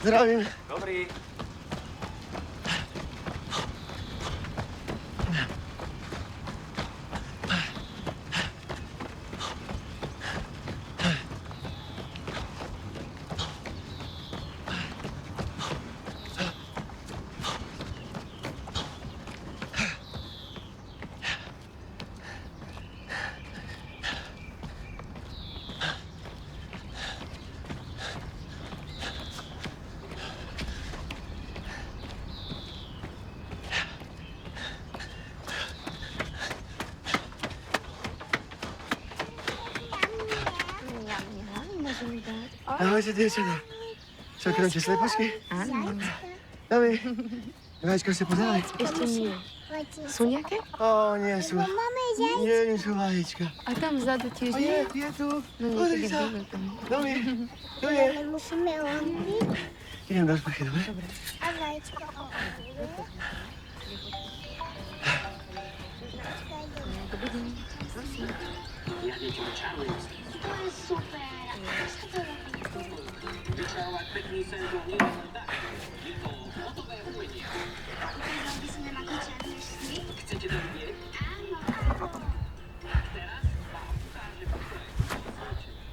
Zdravím. Dobrý. Ahojte, dievčatá. Čo, krmte slepočky? Áno. Domi, vajíčko ste podali? Ešte nie. Sú nejaké? Ó, nie sú. Nie sú vajíčka. A tam vzadu tiež O, nie? je tu. No Pozri niekedy sa. bolo tam. Domi, tu je. Musíme omyť. Idem do sprchy, dobre? A vajíčko. To je super. Musíme nakočať ešte. Chcete to vidieť? Áno. Teraz vám ukážem projekt.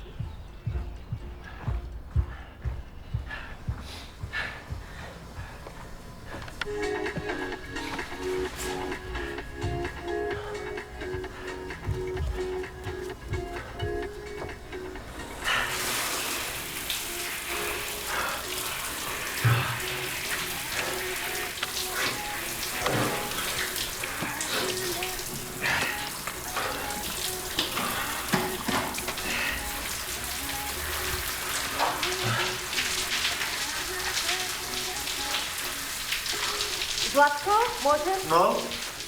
Zlatko, môžem? No?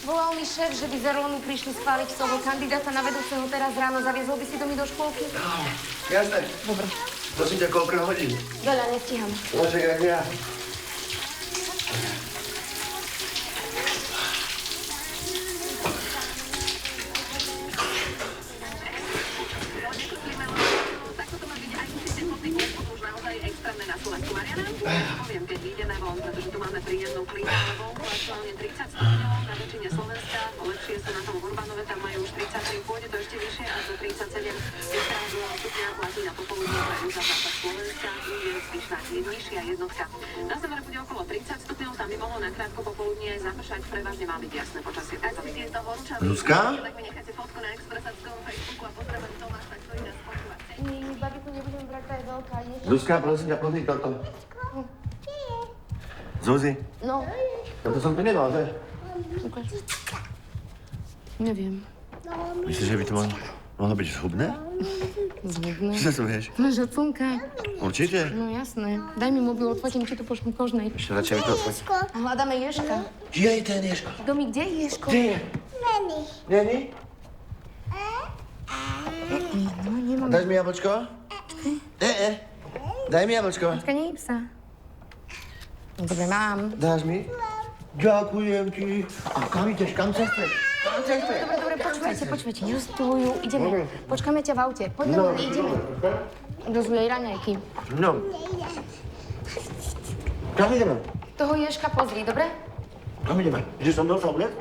Volal mi šéf, že by z Erlonu prišli schváliť toho kandidáta na vedúceho teraz ráno. Zaviezol by si to mi do škôlky? Jasné. Dobre. Prosím ťa, koľko hodín? Veľa, nestíham. No, čak, jak ja. Poviem, keď ideme von, pretože tu máme príjemnú klímu, vonku aktuálne 30 stupňov, na väčšine Slovenska, lepšie sú na tom v Urbanove, tam majú už 33, pôjde to ešte vyššie, až do 37, 32 stupňa platí na popoludne pre juh a západ Slovenska, bude zvyšná nižšia jednotka. Na severe bude okolo 30 stupňov, tam by mohlo nakrátko popoludne aj zapršať, prevažne má byť jasné počasie. Tak to vidieť toho horúčavý. Zuzka? Tak mi necháte fotku na Expressackom Facebooku a pozdravím Tomáš, tak stojí nás počúvať. Nie, babiku nebudem brať, tá je veľká. Zuzka, prosím ťa, pozri toto. Zuzi, No, toto som tu nemal, že? ukáž. Neviem. Myslíš, že by to mohlo byť zhubné? Zhubné. Čo sa smieš? Máš od slnka. Určite? No jasné. Daj mi mobil, odfotím ti to pošlem kožnej. Ešte radšej mi to odfoť. A hľadáme Ježka. Jej, ten Ježko. Domi, kde je Ježko? Kde je? Meni. Není? No, nemám. Dáš mi jablčko? Daj mi jablčko. Počka, nejím sa. Dobre, mám. Dáš mi? Ďakujem ti. A kam ideš? Kam sa chceš? Kam sa chceš? Dobre, počúvajte, justujú. Ideme. Počkáme ťa v aute. Poďme, ideme. Do zlej raňajky. No. Kam ideme? Toho Ježka pozri, dobre? Kam ideme? Ideš so mnou sa oblet?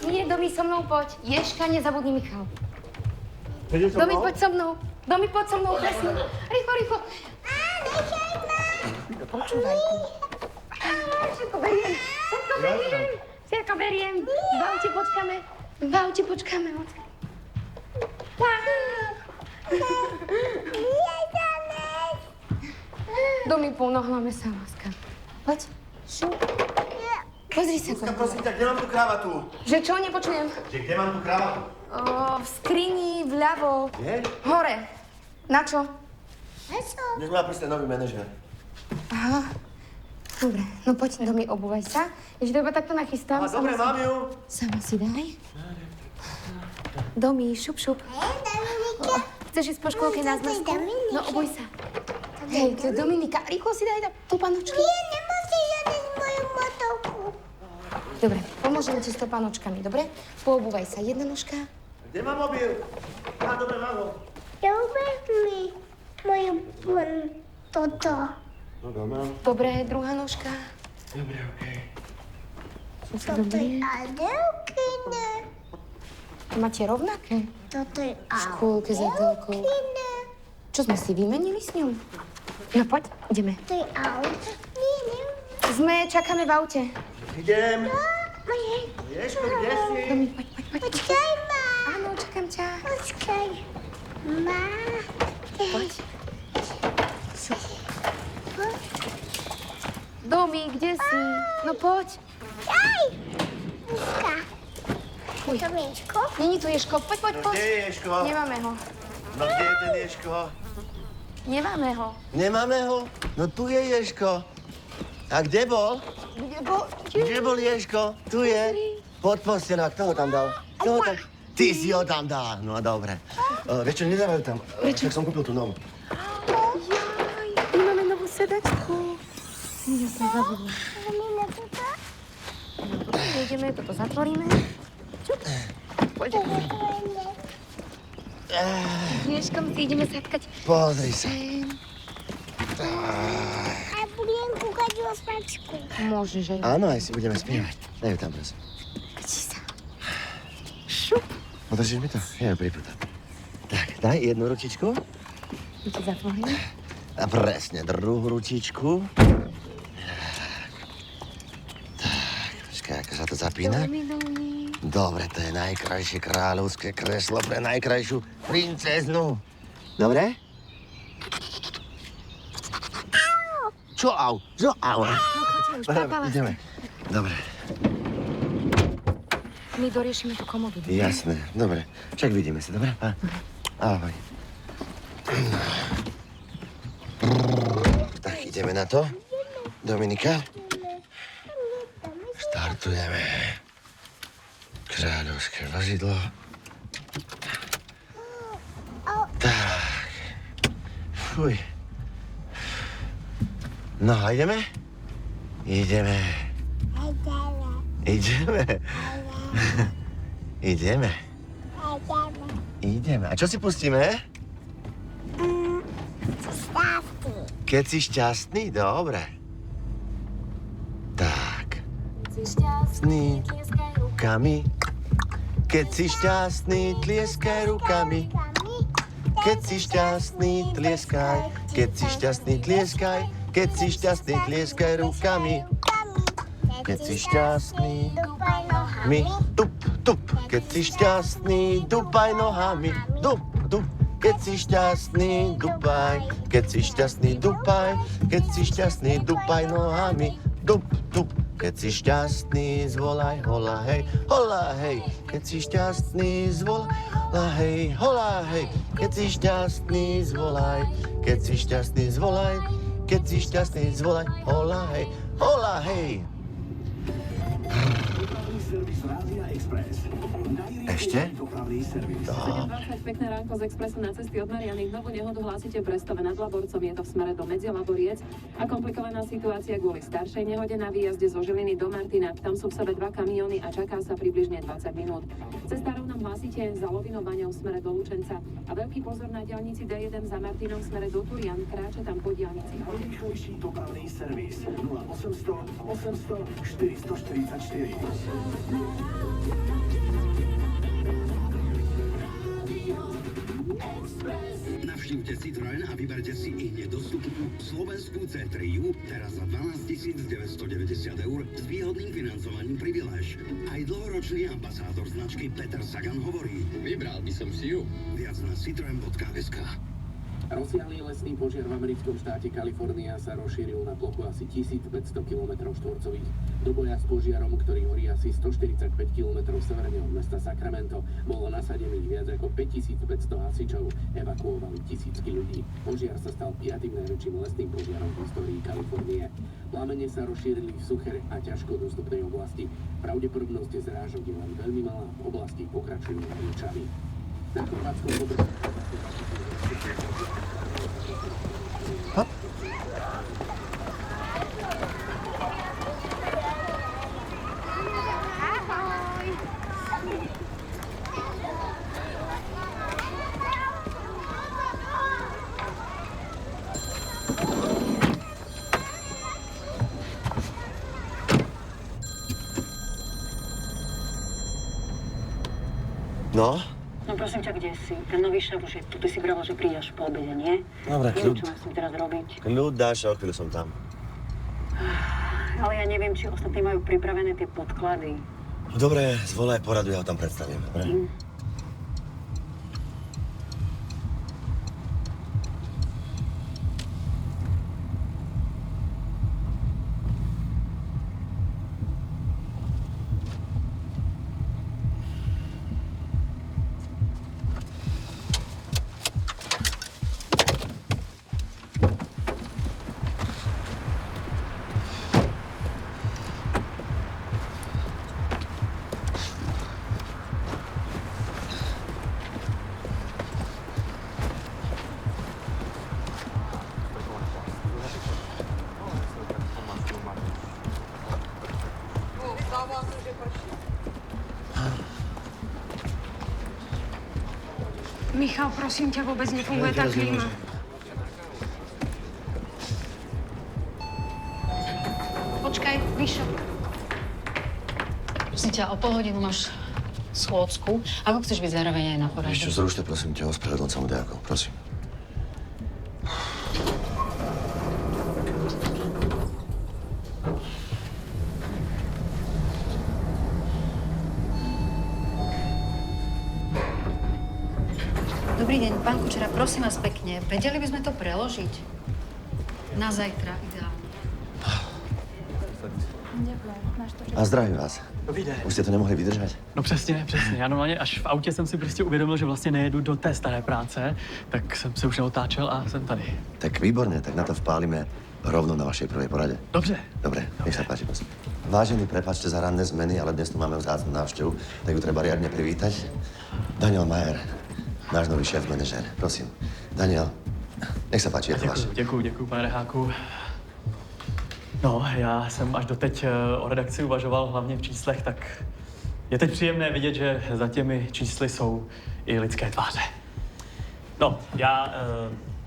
Nie, Domi, so mnou poď. Ježka, nezabudni, Michal. Ideš so Domi, mnou? poď so mnou. Domi, poď so mnou, presne. Rýchlo, rýchlo. Počúvaj. Všetko beriem. Všetko beriem. V aute počkáme. V aute počkáme. Domi, ponáhľame sa, láska. Poď. Šu. Pozri sa. Zuzka, prosím ťa, kde mám tú kravatu? Že čo, nepočujem? Že kde mám tú kravatu? V skrini, vľavo. Kde? Hore. Na čo? Dnes má prísť ten nový manažer. Aha. Dobre, no poď do mi, obúvaj sa. Ešte to iba takto nachystám. A dobre, mám ju. Sama si daj. Domi, šup, šup. Chceš ísť po škôlke na zmrzku? No, obuj sa. Hej, to je Dominika. Rýchlo si daj tú panočku. Nie, nemusíš jadať moju motovku. Dobre, pomôžem ti s to panočkami, dobre? Poobúvaj sa. Jedna nožka. Kde mám mobil? Dobre, mám ho. Dobre mi moju Toto. No doma. Dobre, druhá nožka. Dobre, okej. Sú si Toto dobré. je Adelkine. Máte rovnaké? Toto je Škôlke s Adelkou. Adelkine. Čo sme si vymenili s ňou? No poď, ideme. To je auto. Nie. Čakáme v aute. Idem. Moje. Ježko, kde si? Domi, poď. Počkaj, ma. Áno, čakám ťa. Počkaj. Ma. Poď. Domi, kde si? No poď. Aj. Miška. Uj. To Miško? Není tu Ježko, poď. No kde je Ježko? Nemáme ho. No kde je ten Ježko? Nemáme ho. Nemáme ho? No tu je Ježko. A kde bol? Kde bol? Kde bol Ježko? Tu je. Pod postelou. Kto ho tam dal? Kto ho tam? Ty si ho tam dal. No dobre. Vieš čo, nedávajú tam. Však som kúpil tú novú. Jaj, my máme novú sedačku. Ja som zabudla. Zamíme toto? Ideme, toto zatvoríme. Čup. Poď. Ježkom si ideme sadkať. Pozri sa. A budem kúkať rozpačku. Môžeš aj. Áno, aj si budeme spievať. Daj ju tam, prosím. Kči sa. Šup. Podržíš mi to? Ja ju pripútam. Tak, daj jednu ručičku. My to zatvoríme. A presne, druhú ručičku. Tak, počkaj, ako sa to zapína? Domi. Dobre, to je najkrajšie kráľovské kreslo pre najkrajšiu princeznu. Dobre? Čo au? Čo au? No choďme, už papala. Ideme. Dobre, My doriešime tú komodu. jasné. Dobre, však vidíme sa, dobre? Ahoj. Tak ideme na to. Dominika? Štartujeme. Kráľovské vozidlo. Tak. Fuj. No a ideme? Ideme. Ideme. Ideme. Ideme. A čo si pustíme? Keď si šťastný? Dobre. Tak. Šťastný rukami. Keď si šťastný, tlieskaj rukami. Keď si šťastný, tlieskaj. Keď si šťastný, tlieskaj. Keď si šťastný, tlieskaj rukami. Keď si šťastný, my tup, tup. Keď si šťastný, dupaj nohami. Dup, dup. Keď si šťastný, dupaj. Keď si šťastný, dupaj. Keď si šťastný, dupaj nohami. Dup, dup. Keď si šťastný, zvolaj, hola, hej, hola, hej. Keď si šťastný, zvolaj, hola, hej, hola, hej. Keď si šťastný, zvolaj. Keď si šťastný, zvolaj. Keď si šťastný, zvolaj, hola, hej, hola, hej. Ešte? 7:20, pekné ránko z Expressu na cesty od Mariany. Novú nehodu hlásite v Brestove nad Laborcom, je to v smere do Medzilaboriec. A komplikovaná situácia kvôli staršej nehode na výjazde zo Žiliny do Martina. Tam sú v sebe 2 kamióny a čaká sa približne 20 minút. Cestárov nám hlásite za Lovinou baňou v smere do Lučenca. A veľký pozor na diaľnici D1 za Martinom v smere do Turian. Kráča tam po diaľnici. Najrýchlejší dopravný servis 0800 800 444. Navštívte Citroën a vyberte si ihneď dostupnú slovenskú C3U teraz za 12 990 eur s výhodným financovaním Privilege. Aj dlhoročný ambasádor značky Peter Sagan hovorí: vybral by som si ju. Viac na citroen.sk. Rozsiahlý lesný požiar v americkom štáte Kalifornia sa rozšíril na plochu asi 1500 km štvorcových. Do boja s požiarom, ktorý horí asi 145 km severne od mesta Sacramento, bolo nasadených viac ako 5500 hasičov, evakuovali tisícky ľudí. Požiar sa stal 5. najväčším lesným požiarom v histórii Kalifornie. Plamene sa rozšírili v suché a ťažko dostupnej oblasti. Pravdepodobnosť zrážok je len veľmi malá, oblasti pokračujú hríčami. Na chorvátskom pobreží No? No prosím ťa, kde si? Ten nový šéf už je tu. Ty si vravel, že prídeš po obede, nie? Dobre, Neviem, čo musím teraz robiť. Kľud, Dáša, o chvíľu som tam. Ale ja neviem, či ostatní majú pripravené tie podklady. Dobre, zvolaj poradu, ja ho tam predstavím. Dobre? Michal, prosím ťa, vôbec nefunguje tá klíma. Počkaj, vyššie. Prosím ťa, o pol hodinu máš schôdzku. Ako chceš byť zároveň aj na porade? Ešte zrušte, prosím ťa, ospravedlňujem sa Dejakov, prosím. Dobrý deň, pán Kučera, prosím vás pekne, vedeli by sme to preložiť? Na zajtra, ideálne. A zdravím vás. Dobrý den. Už jste to nemohli vydržet? No přesně. Já normálně až v autě jsem si prostě uvědomil, že vlastně nejedu do té staré práce, tak jsem se už neotáčel a jsem tady. Tak výborně, tak na to vpálíme rovno na vašej prvej porade. Dobře. Dobre, nech sa páči, prosím. Vážený, prepáčte za ranné zmeny, ale dnes tu máme vzácnu návštevu, tak ju treba riadne privítať. Daniel Majer, náš nový šéf manažer. Prosím. Daniel, nech sa páči, je to vaše. Děkuju, pane Reháku. No, já jsem až doteď o redakci uvažoval hlavně v číslech, tak je teď příjemné vidět, že za těmi čísly jsou i lidské tváře. No, já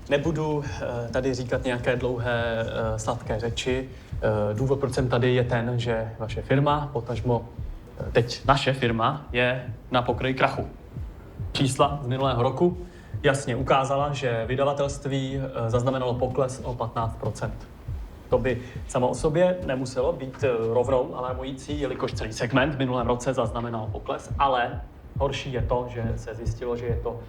nebudu tady říkat nějaké dlouhé sladké řeči. Důvod, proč jsem tady, je ten, že vaše firma, potažmo teď naše firma, je na pokraji krachu. Čísla z minulého roku jasně ukázala, že vydavatelství zaznamenalo pokles o 15%. To by samo o sobě nemuselo být rovnou alarmující, jelikož celý segment v minulém roce zaznamenal pokles, ale horší je to, že se zjistilo, že je to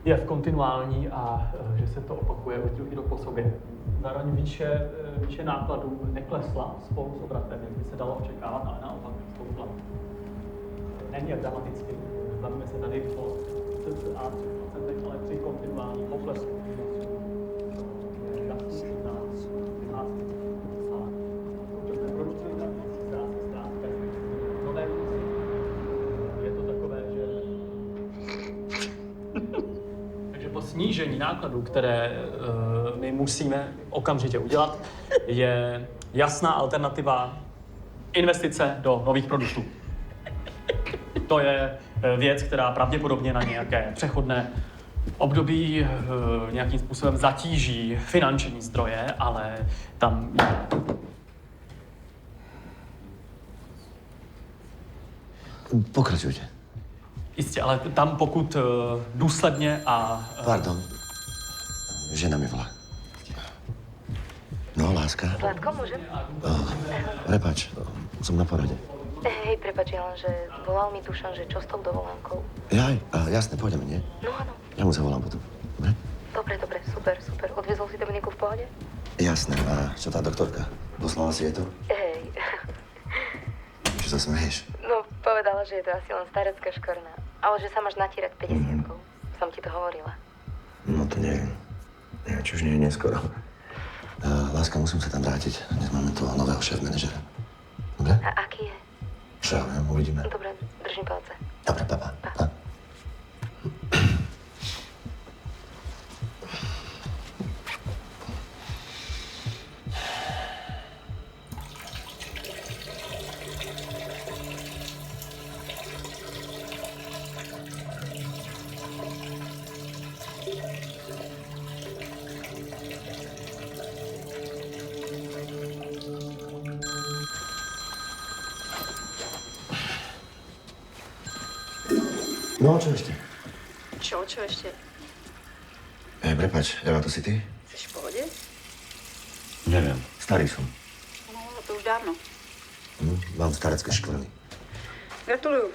jev kontinuální a že se to opakuje od rok po sobě. Zároveň výše nákladů neklesla spolu s obratem, jak by se dalo očekávat, ale naopak stoupla. Není jak dramaticky, bavíme se tady o cca 3%, ale při kontinuální poklesu. Takže po snížení nákladů, které my musíme okamžitě udělat, je jasná alternativa investice do nových produktů. To je věc, která pravděpodobně na nějaké přechodné období nějakým způsobem zatíží finanční zdroje, ale tam... Pokračujte. Jistě, ale tam pokud důsledně a... Pardon. Žena mi volá. No, láska. Zlatko, môžem? Prepáč, som na porade. Hej, prepáč, ja len, že volal mi Dušan, že čo s tou dovolenkou. Jaj, jasne, pôjdeme, nie? No áno. Ja mu zavolám potom. Dobre? Dobre, super. Odviezol si Dominiku v pohode? Jasné, a čo tá doktorka? Poslala si jej to? Hej. Čo sa smeješ? No, povedala, že je to asi len starecká škorná. Ale že sa máš natírať 50-kou. Som ti to hovorila. No to neviem. Neviem, či už nie je neskoro. Láska, musím sa tam vrátiť. Dnes máme toho nového šéf-manažera. Dobre? A aký je? Čo ja viem, uvidíme. Dobre, držím palce. Dobre, pa. No, čo ešte? Čo ešte? Prepáč, Eva, to si ty? Jsi v pohodě? Neviem, starý som. No, to už dávno. Mám starecké škvrny. Gratuluju.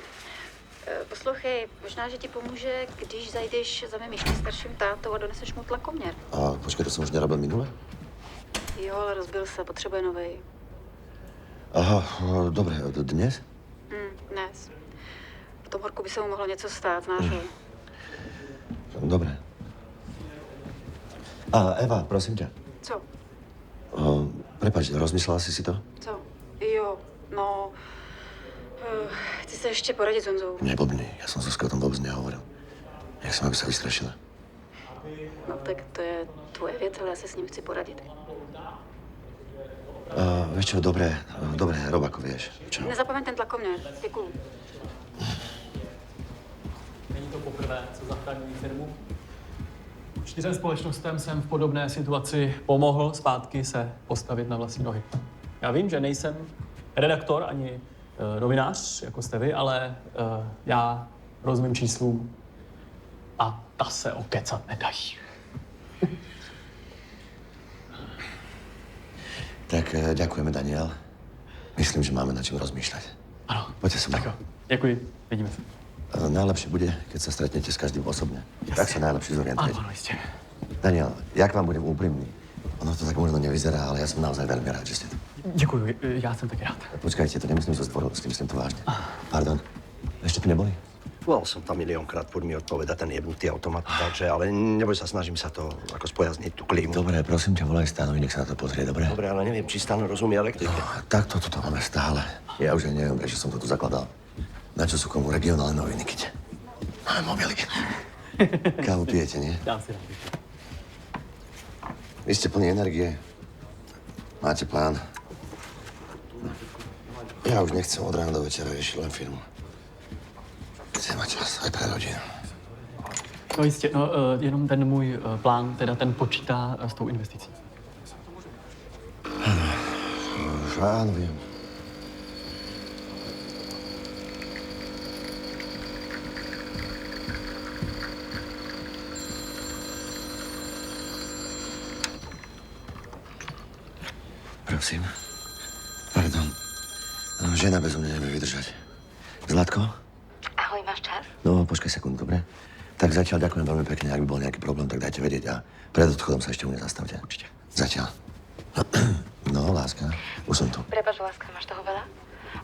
Poslouchej, možná, že ti pomůže, když zajdeš za mým ještě starším tátou a doneseš mu tlakoměr. A počkej, to som už nerobil minule? Jo, ale rozbil se, potřebuje novej. Aha, dobre, dnes? Dnes. V tom horku by se mu mohlo něco stát, znáš ho? Dobre. A Eva, prosím ťa. Co? Prepáč, rozmyslela si to? Co? Jo, no... chci se ještě poradit s Honzou. Neblbni, ja som Zuzke o tom vôbec nehovoril. Jak som, aby sa vystrašila. No tak to je tvoje věc, ale já se s ním chci poradit. Vieš čo, dobre, rob ako vieš. Čo? Nezapomeň ten tlakoměr. Děkuju. Není to poprvé, co zachraňují firmu. 4 společnostem jsem v podobné situaci pomohl zpátky se postavit na vlastní nohy. Já vím, že nejsem redaktor ani novinář, jako jste vy, ale já rozumím číslům a ta se okecat nedají. Tak ďakujeme, Daniel. Myslím, že máme na čím rozmýšľať. Ano. Poďte so mnou. Tak jo, děkuji, vidíme se. Najlepšie bude, keď sa stretnete s každým osobne. Tak sa najlepšie zorientujete. Ano, jistě. Daniel, jak vám budem úprimný? Ono to tak možno nevyzerá, ale ja som naozaj veľmi rád, že ste tu. Děkuji, já jsem taky rád. Počkajte, to nemyslím zo zdvorosti, myslím to vážne. Pardon, ešte tu neboli? Bol som tam miliónkrát, poď mi odpovedať ten jebnutý automat, takže, ale neboj sa, snažím sa to ako spojazniť, tú klímu. Dobre, prosím ťa, volaj Stánovi, nech sa na to pozrie, dobre? Dobre, ale neviem, či Stáno rozumie elektrike. No, takto toto máme stále. Ja už aj neviem, prečo som to tu zakladal. Na čo sú komu regionálne noviny, keď máme mobily. Kávu pijete, nie? Dám si rád. Vy ste plní energie. Máte plán. Ja už nechcem od rána do večera riešiť len firmu. Chcem mať čas aj pre rodinu. No jistě, no, jenom ten můj plán, teda ten počítá s tou investicí. Áno, viem. Prosím. Pardon. Žena bezo mňa nevie vydržať. Zlatko? Ahoj, máš čas? No, počkaj sekundu, dobre? Tak zatiaľ ďakujem veľmi pekne. Ak by bol nejaký problém, tak dajte vedieť a pred odchodom sa ešte u mňa zastavte. Určite. Zatiaľ. No, láska, už som tu. Prepáč, láska, máš toho veľa?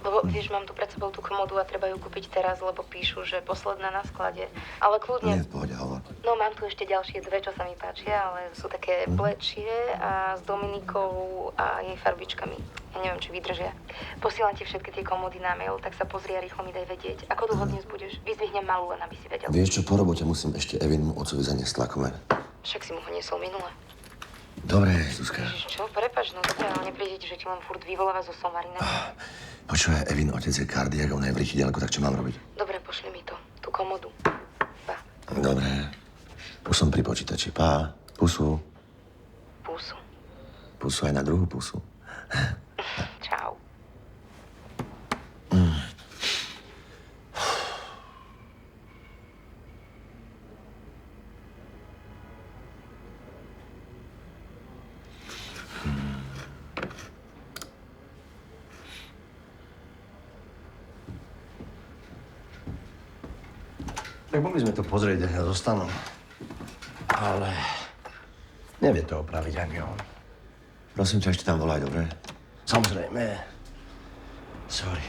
Lebo vieš, mám tu pred sebou tú komodu a treba ju kúpiť teraz, lebo píšu, že posledná na sklade. Ale kľudne... Nie, v pohode, hovor. No, mám tu ešte ďalšie dve, čo sa mi páčia, ale sú také plečie a s Dominikou a jej farbičkami. Ja neviem, či vydržia. Posielam ti všetky tie komody na mail, tak sa pozri a rýchlo mi daj vedieť. Ako dlho dnes budeš? Vyzdvihnem malú, len aby si vedel. Vieš čo, po robote musím ešte Evinmu otcovi zaniesť tlakomer. Však si mu ho niesol minule. Dobre, Zuzka. Ježiš, čo? Prepáč, no dobre, ale nepríde ti, že ti len furt vyvoláva zo somarina. Počúvaj, Evin, otec je kardiak, on je v lichidelku, tak čo mám robiť? Dobre, pošli mi to, tú komodu. Pa. Dobre. Už som pri počítači. Pá. Pusu. Pusu. Pusu aj na druhú pusu. Čau. Tak mohli sme to pozrieť ja zostanú. Ale nevie to opraviť ani on. Prosím ťa, ešte tam volaj, dobre? Samozrejme. Sorry.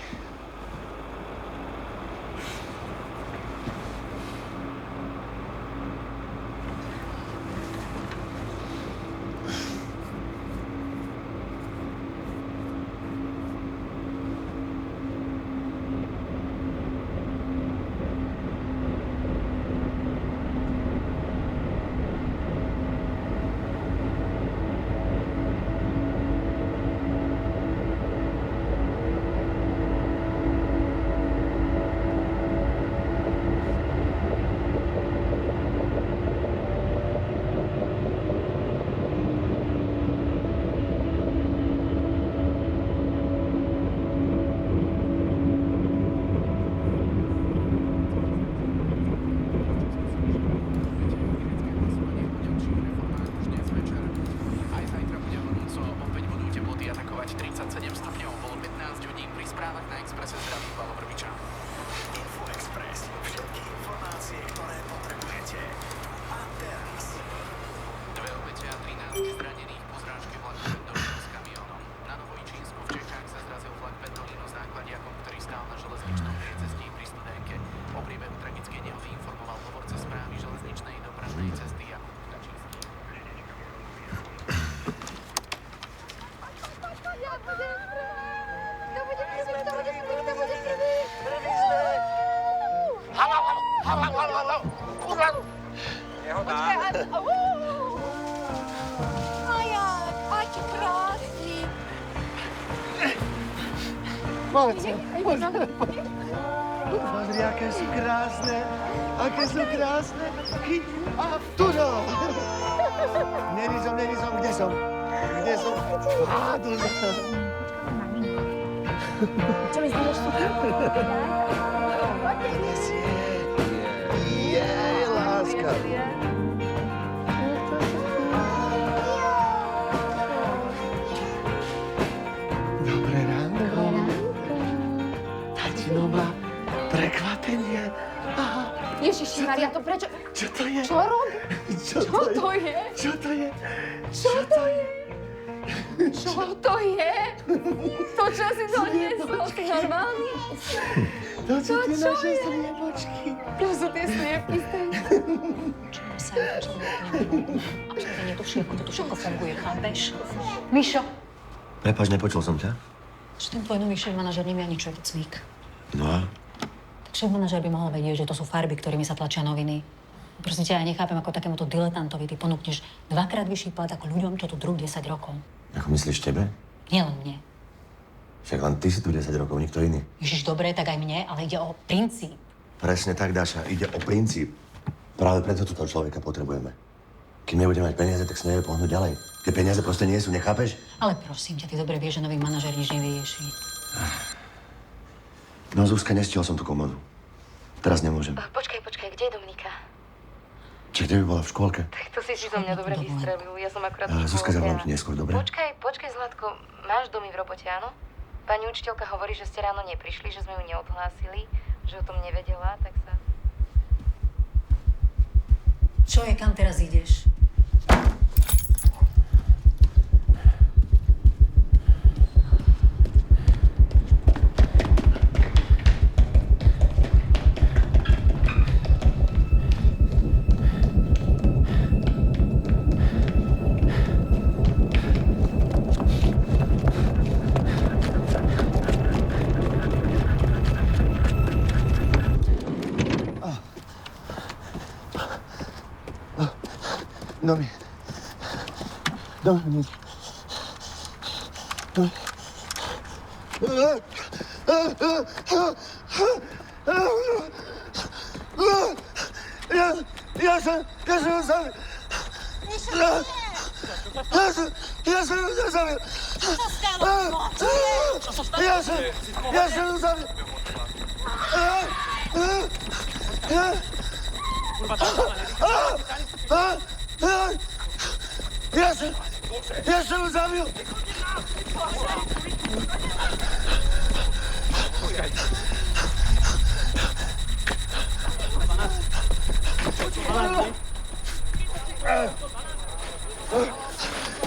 Maja, aký krásny. Pozri, aké sú krásne. Aké sú krásne. Chyť. A tu no. Není som. Kde som? Á, tu som. Čo myslíš, super? Jej, láska. Dobré ránko. Tatino má prekvapenie. Ježiši Maria, to prečo? Čo to je? Čo robí? Čo to je? Čo to je? To, čo si doniesol, si normálny? To sú tie naše sliebočky. To sú tie sliepky z tej... Sa absolútne netuší, ako to tu všetko funguje, chápeš? Mišo! Prepáč, nepočul som ťa. Že ten tvoj nový šéf-manažer nemá nič, je to cvík. No a? Tak šéf-manažer by mohol vedieť, že to sú farby, ktorými sa tlačia noviny. Prosím ťa, ja nechápem, ako takémuto diletantovi ty ponúkneš 2-krát vyšší plat ako ľuďom, čo tu druh 10 rokov. Ako myslíš tebe? Nielen mne. Však len ty si tu 10 rokov, nikto iný. Ježiš, dobre, tak aj mne, ale ide o princíp. Presne tak, Dáša, ide o princíp. Práve preto túto človeka potrebujeme. Kým nebudeme mať peniaze, tak sa nevie pohnúť ďalej. Tie peniaze proste nie sú, nechápeš? Ale prosím ťa, ty dobre vieš, že nový manažer nič nevyrieši. No, Zuzka, nestihol som tú komodu. Teraz nemôžem. Počkaj, kde je Dominika? Či kde by bola v škôlke? Tak to si zo mňa dobre vystrelil. Ja som akurát... Zuzka, zavolám ti neskôr, dobre? Počkaj, Zlatko. Máš domy v robote, áno? Pani učiteľka hovorí, že ste ráno neprišli, že sme ju neodhlásili, že o tom nevedela, tak sa... Čo je, kam teraz ideš? Dominik. Ja som zabil. Ja som zabil. Čo sa stalo? Ja som zabil. Ja som zabil.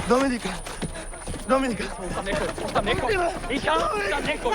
Dominika. Tam nechoď. Michal, tam nechoď.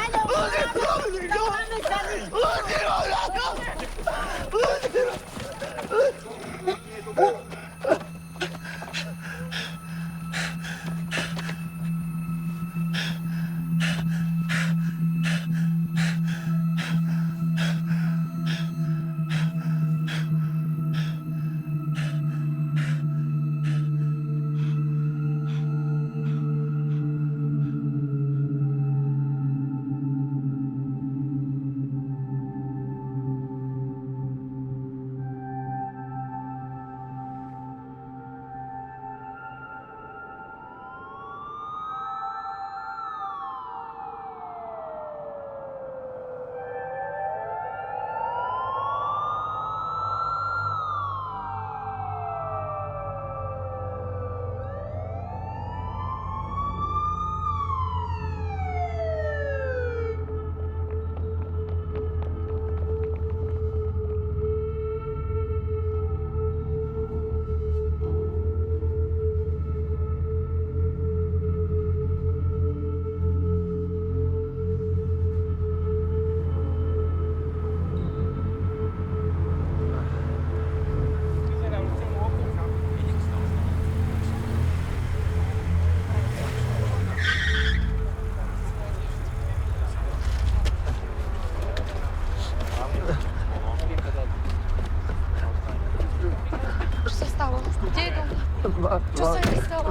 Čo sa jej stalo?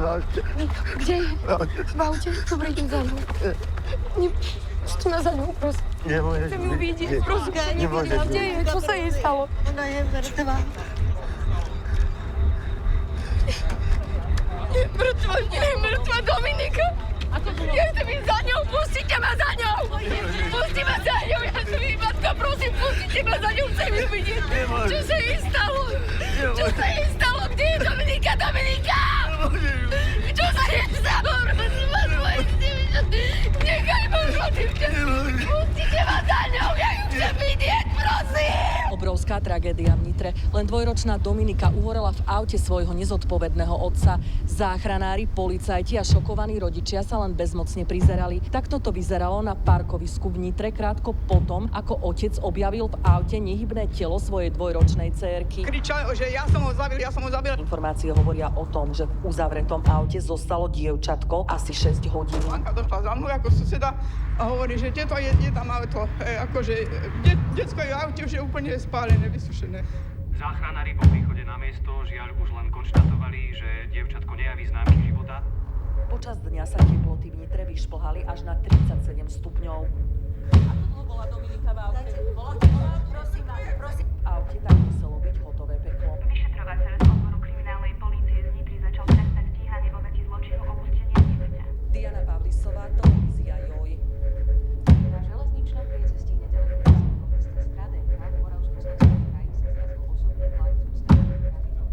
Kde je? V aute? Dobre, idem za ňou. Ešte ma za ňou, prosím. Nemôžeš. Chcem ju vidieť, prosím. Nemôžeš. Kde je? Čo sa jej stalo? Ona je mŕtva. Nie je mŕtva Dominika. Ja chcem ísť za ňou, pustite ma za ňou! Pustite ma za ňou, ja som jej matka, prosím, pustite ma za ňou, chcem ju vidieť. Čo sa jej stalo? Čo sa jej stalo? Kde je Dominika? Dominika! Čo sa jej stalo? Prosím ma, nechaj ma, prosím ťa. Pustite ma za ňou, ja ju chcem vidieť, prosím! Obrovská tragédia v Nitre. Len dvojročná Dominika uhorela v aute svojho nezodpovedného otca. Záchranári, policajti a šokovaní rodičia sa len bezmocne prizerali. Takto to vyzeralo na parkovisku v Nitre krátko potom, ako otec objavil v aute nehybné telo svojej dvojročnej dcérky. Kričal, že ja som ho zabil. Informácie hovoria o tom, že v uzavretom aute zostalo dievčatko asi 6 hodín. Anka došla za mnou ako suseda a hovorí, že tieto je tam auto. Akože detsko je v aute už je úplne spálené, vysušené. Záchranári po príchode na miesto žiaľ už len konštatovali, že dievčatko nejaví známky života. Počas dňa sa teploty v Nitre vyšplhali až na 37 stupňov. Ako dlho bola Dominika v aute? Prosím vás, prosím. V aute tak muselo byť hotové peklo. Vyšetrovateľ z odboru kriminálnej polície z Nitry začal trestné stíhanie vo veci zločinu opustenia dieťaťa. Diana Pavlisová, televízia JOJ. Na železničnom priecestí nedaleko mesta Stradenka v Moravskoslezskom kraji sa zrazil osobný vlak s odstaveným pravidlom.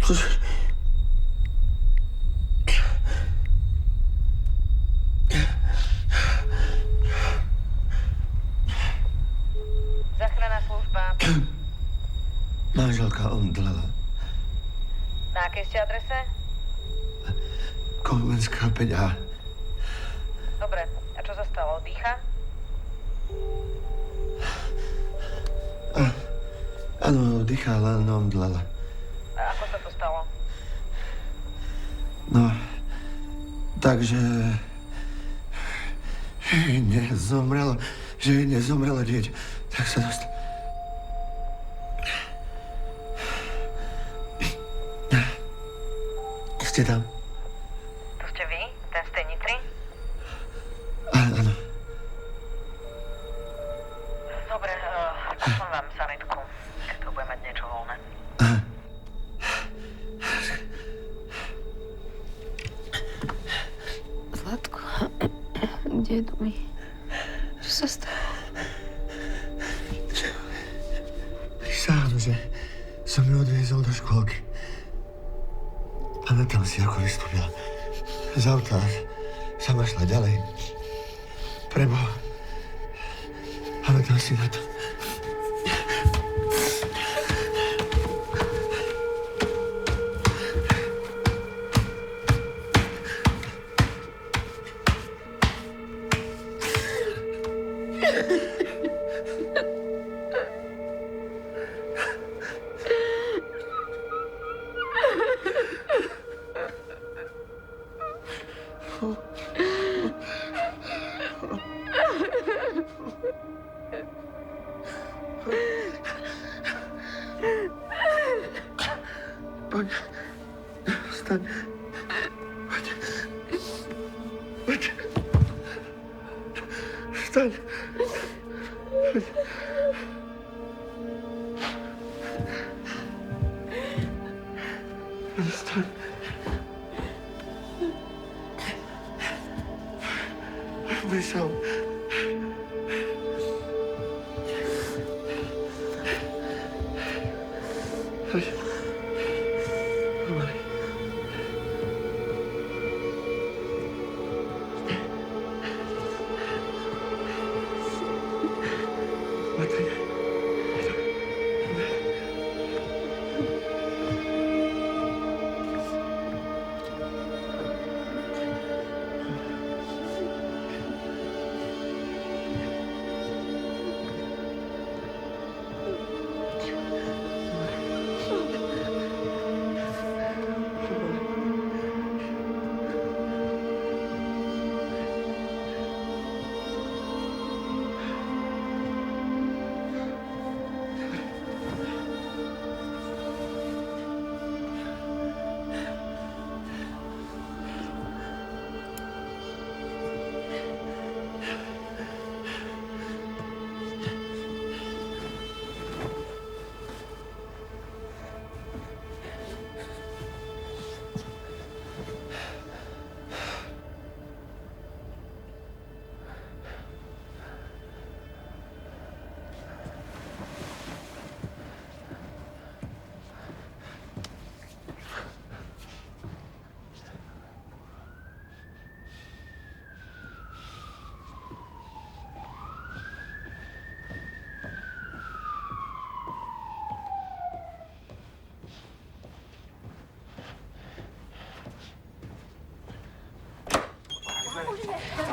Zuzka. Záchranná služba. Manželka omdlela. Na akej ste adrese? Kolmenská 5A. Dobre, a čo sa stalo? Dýcha? Áno, dýchá, len omdlela. A ako sa to stalo? No, takže... Že jej nezomrelo dieťa. Tak sa dostal... Ste tam? To ste vy? Ten z tej Nitry? Áno. Dobre, pošlem vám sanitku, keď to bude mať niečo voľné. Zlatko, kde je Domi? Čo sa stalo? Prísahám, že som ju odviezol do škôlky. Pamätám si, ako vystúpila z auta. Sama šla ďalej. Preboha. Pamätám si na to. Poď. Vstaň. Poď. Poď. Vstaň. Poď. Vstaň. Buď sám. Poď. Pomaly. Matej.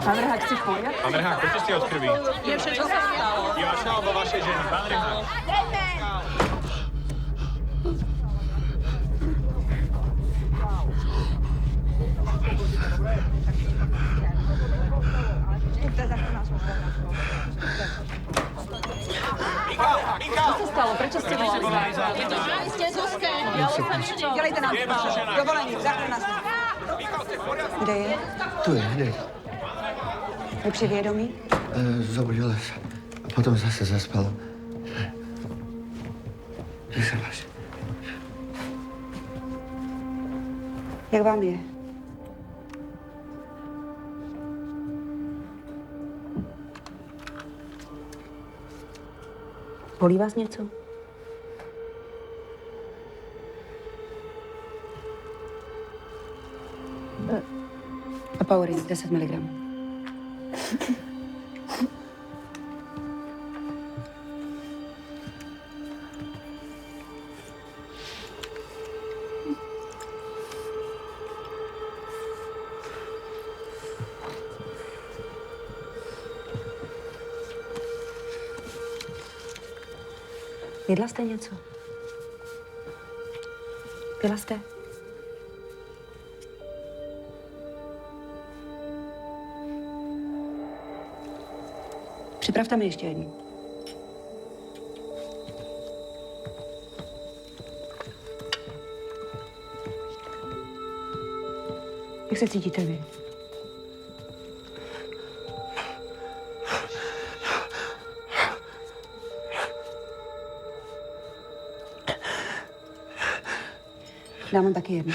Pán Rehák, ste v poriadku? Pán Rehák, poďte si od krvi. Je všetko sa stalo. Je vaša alebo vašej ženy, pán Rehák. Čo sa stalo? Prečo ste volali? Je to ste Zuzke. Ďalej ten auto. Dovolení, záchrana. Kde je? Tu je, hneď. Je pri vědomí? Zobudila sa. A potom zase zaspala. Kde sa máš? Jak vám je? Bolí vás něco? Apaurin, 10 mg. Jedla jste něco? Pila jste? Připravte mi ještě jednu. se cítíte vy? Dám vám taky jedno.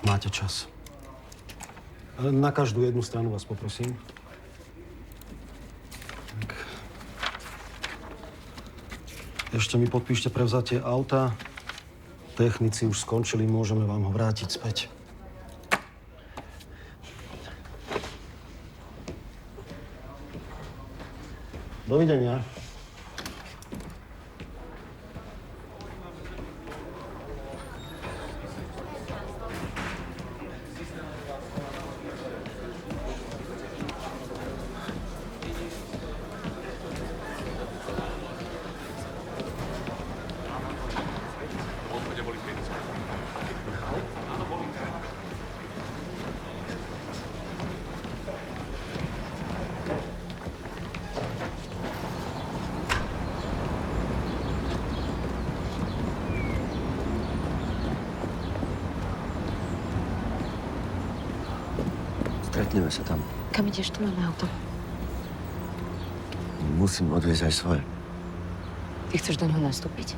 Máte čas. Na každú jednu stranu vás poprosím. Tak. Ešte mi podpíšte prevzatie auta. Technici už skončili, môžeme vám ho vrátiť späť. Dovidenia. Stretneme sa tam. Kam ideš? Tu máme auto. Musím odviezť aj svoje. Ty chceš do neho nastúpiť?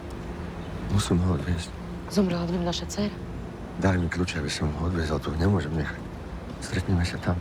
Musím ho odviezť. Zomrela v ňom naša dcéra. Daj mi kľúče, aby som ho odviezol. Tu nemôžem nechať. Stretneme sa tam.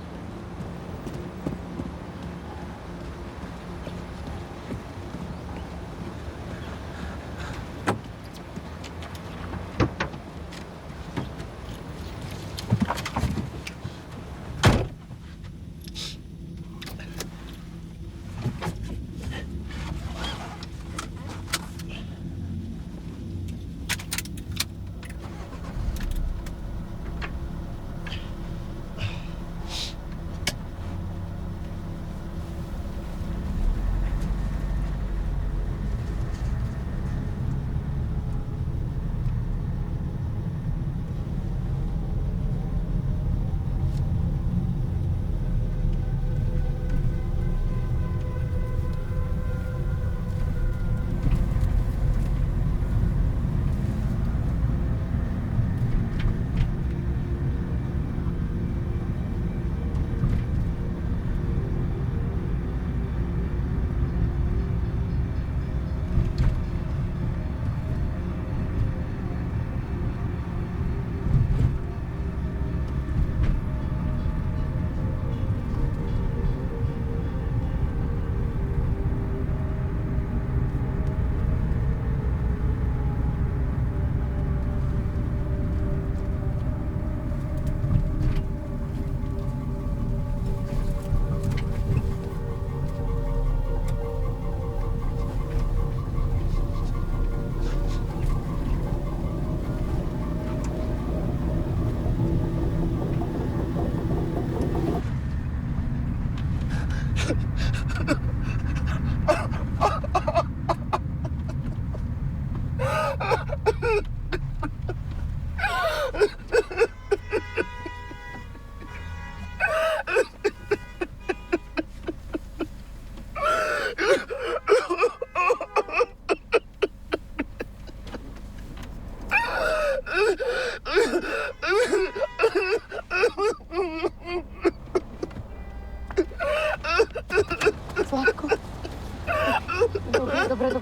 dobre.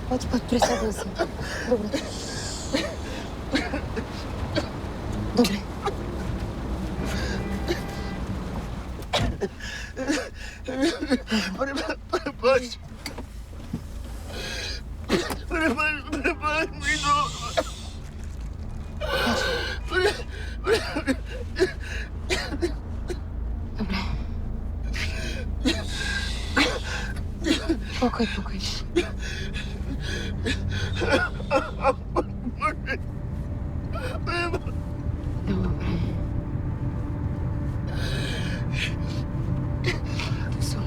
Poď, presadni si. Dobre. Prepáč. Prepáč mi to. Dobre. Pokoj. Dobre. Tu som.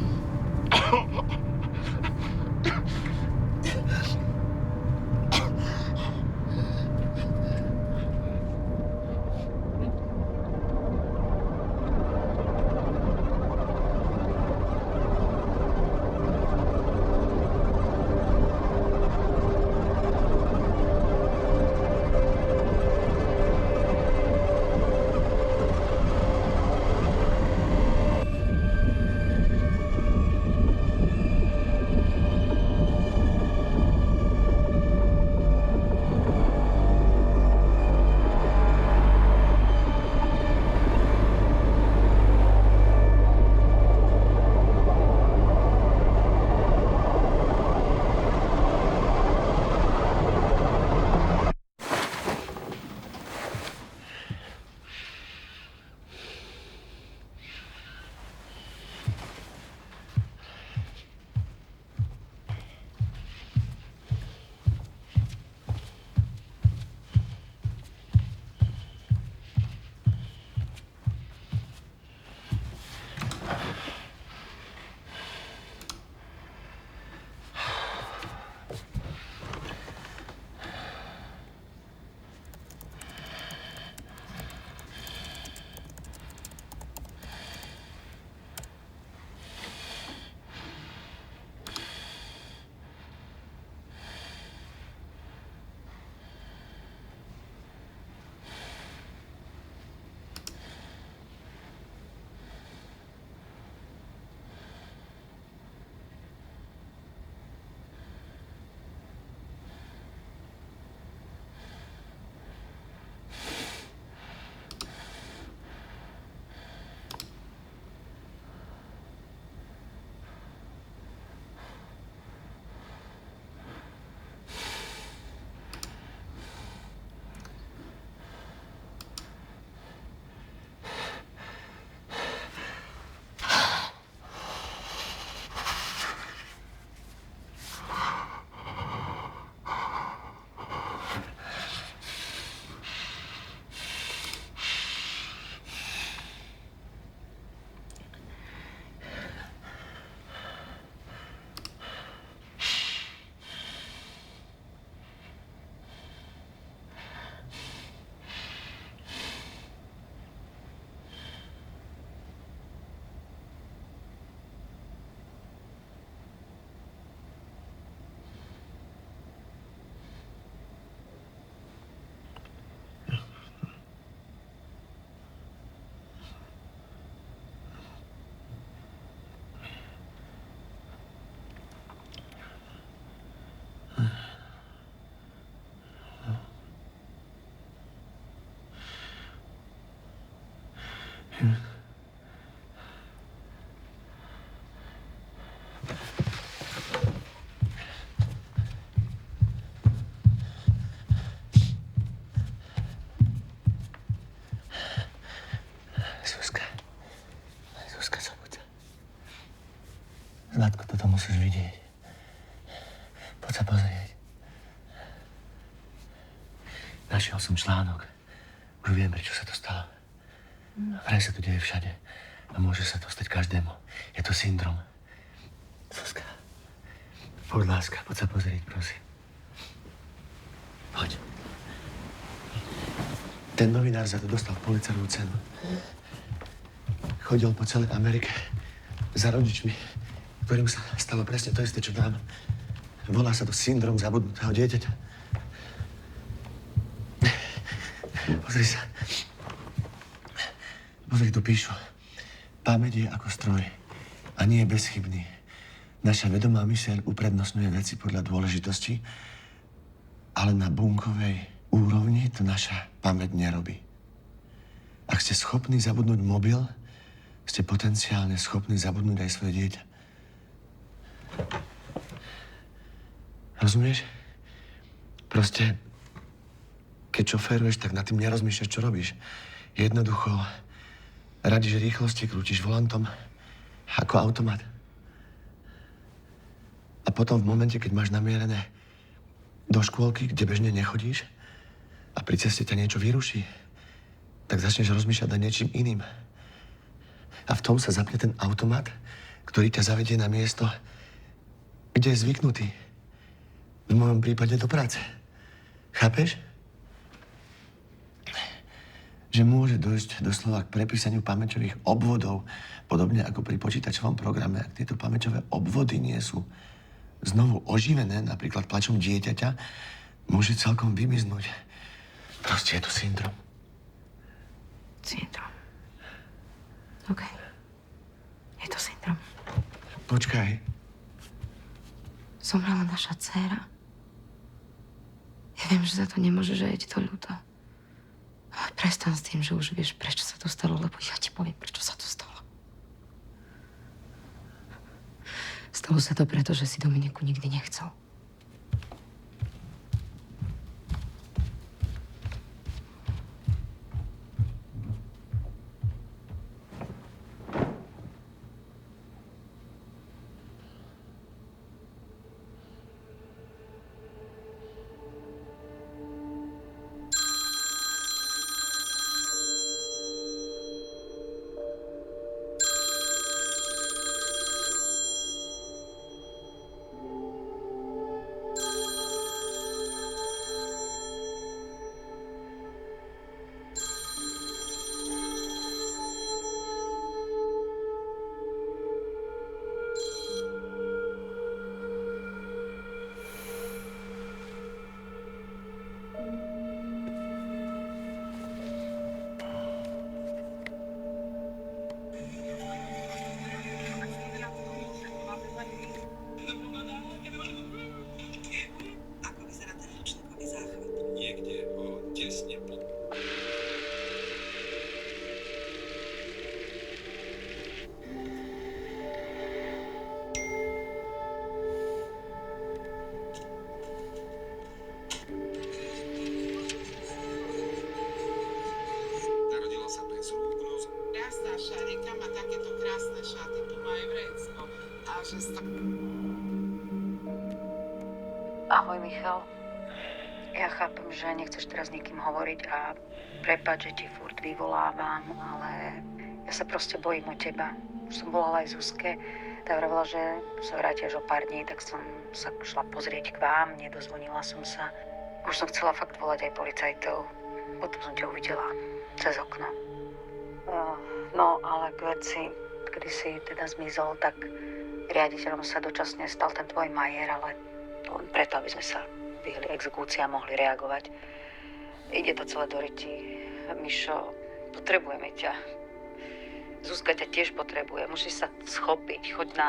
Zuzka, Sobuca. Zlatko, toto musíš vidieť. Poď sa pozrieť. Našiel som článok. Už viem, prečo sa to stalo. Vraj sa to deje všade. A môže sa to stať každému. Je to syndrom. Zuzka, poď láska, poď sa pozrieť, prosím. Poď. Ten novinár za to dostal policajnú cenu. Chodil po celej Amerike za rodičmi, ktorým sa stalo presne to isté, čo nám. Volá sa to syndrom zabudnutého dieťaťa. Pozri sa. Pozri, tu píšu. Pamäť je ako stroj a nie je bezchybný. Naša vedomá myseľ uprednostňuje veci podľa dôležitosti, ale na bunkovej úrovni to naša pamäť nerobí. Ak ste schopní zabudnúť mobil, ste potenciálne schopní zabudnúť aj svoje dieťa. Rozumieš? Proste, keď šoféruješ, tak nad tým nerozmýšľaš, čo robíš. Jednoducho radíš rýchlosti, krútiš volantom ako automat. A potom v momente, keď máš namierené do škôlky, kde bežne nechodíš a pri ceste ťa niečo vyruší, tak začneš rozmýšľať nad niečím iným. A v tom sa zapne ten automat, ktorý ťa zavedie na miesto, kde je zvyknutý. V mojom prípade do práce. Chápeš? Že môže dojsť doslova k prepísaniu pamäťových obvodov, podobne ako pri počítačovom programe. Ak tieto pamäťové obvody nie sú znovu oživené, napríklad plačom dieťaťa, môže celkom vymiznúť. Proste je to syndrom. Syndrom. OK. Je to syndrom. Počkaj. Zomrela naša dcéra. Ja viem, že za to nemôže, že je ti to ľúto. Ale prestan s tým, že už vieš, prečo sa to stalo, lebo ja ti poviem, prečo sa to stalo. Stalo sa to preto, že si Dominiku nikdy nechcel. Ahoj, Michal. Ja chápem, že nechceš teraz nikým hovoriť a prepáč, že ti furt vyvolávam, ale ja sa proste bojím o teba. Už som volala aj Zuzke, tá vravela, že sa vráti až o pár dní, tak som sa šla pozrieť k vám, nedozvonila som sa. Už som chcela fakt volať aj policajtov, potom som ťa uvidela cez okno. No, ale k veci, kedy si teda zmizol, tak riaditeľom sa dočasne stal ten tvoj Majer, ale to len preto, aby sme sa vyhli exekúcii a mohli reagovať. Ide to celé do ryti. Mišo, potrebujeme ťa. Zuzka ťa tiež potrebuje. Musíš sa schopiť. Choď na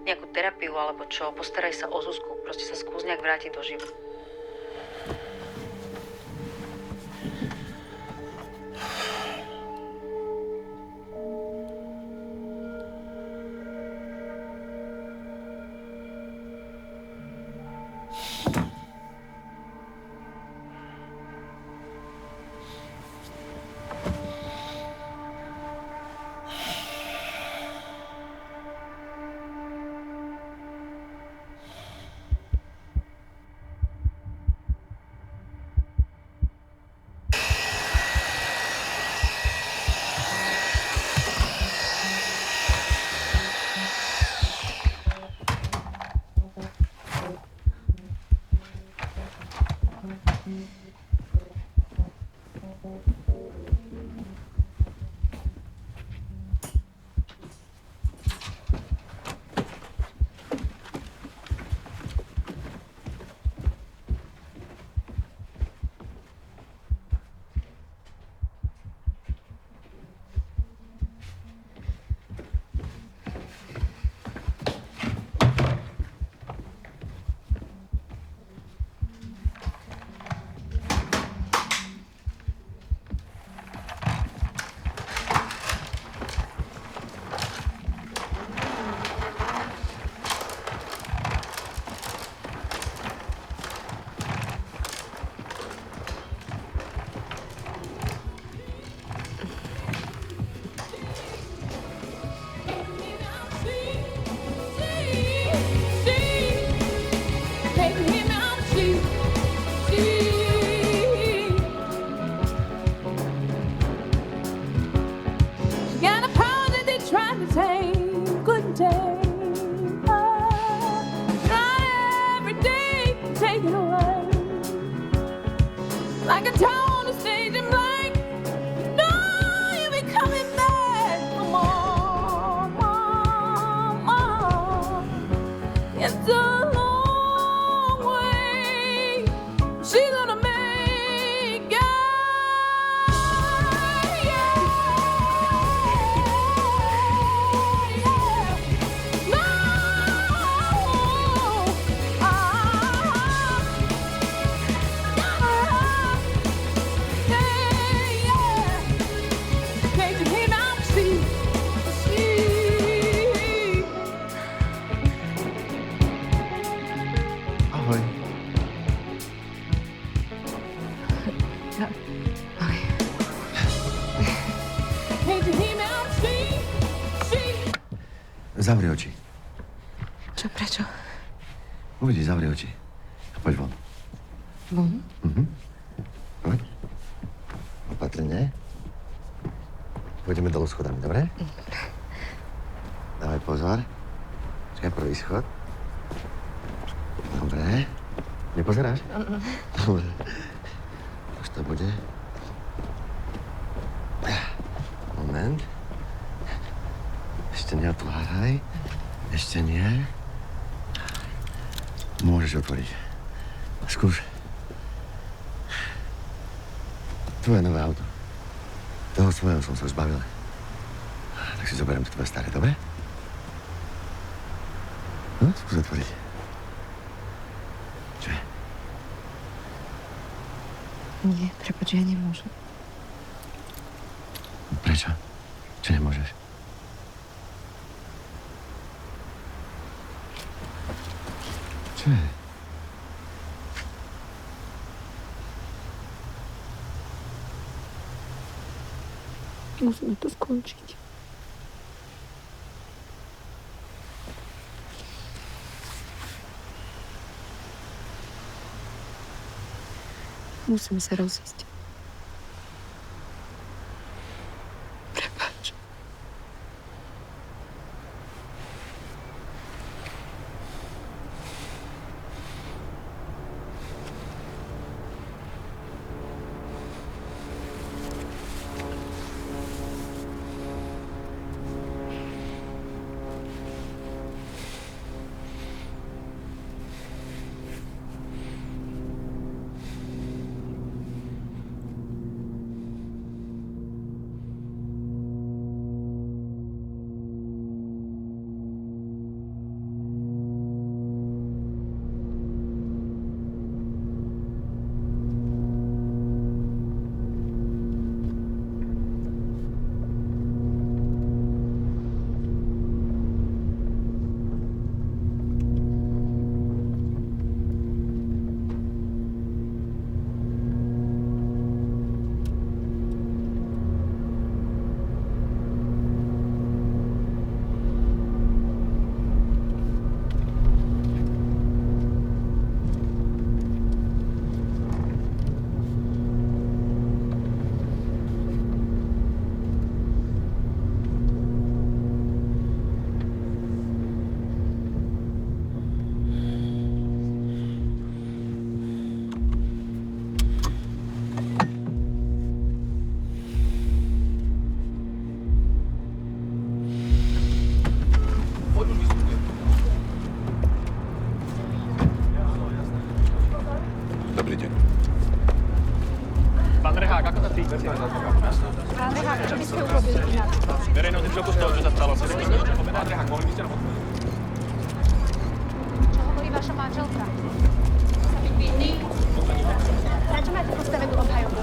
nejakú terapiu alebo čo. Postaraj sa o Zuzku. Proste sa skús nejak vrátiť do života. Zavri oči. Čo, prečo? Uvidíš, zavri oči. A poď von. Von? Poď. Opatrne. Pôjdeme dolu schodami, dobre? Dávaj pozor. Čakaj, prvý schod. Dobre. Nepozeráš? Dobre. Už to bude. Moment. Ešte neotváraj. Ešte nie. Môžeš otvoriť. Skúš. Tvoje nové auto. Toho svojho som sa zbavil. Tak si zoberiem to tvoje staré, dobre? No, skús otvoriť. Čo je? Nie, prepáč, ja nemôžem. Prečo? Čo nemôžeš? Čo je? Musíme to skončiť. Musíme sa rozísť. Prepáč. Pán Rehák, čo by ste urobili inak? Verejnosť je v šoku z toho, čo sa stalo. Pán Rehák, mohli by ste nám odpovedať? Čo hovorí vaša manželka? Sa byť vinný? Prečo máte postavenú obhajobu?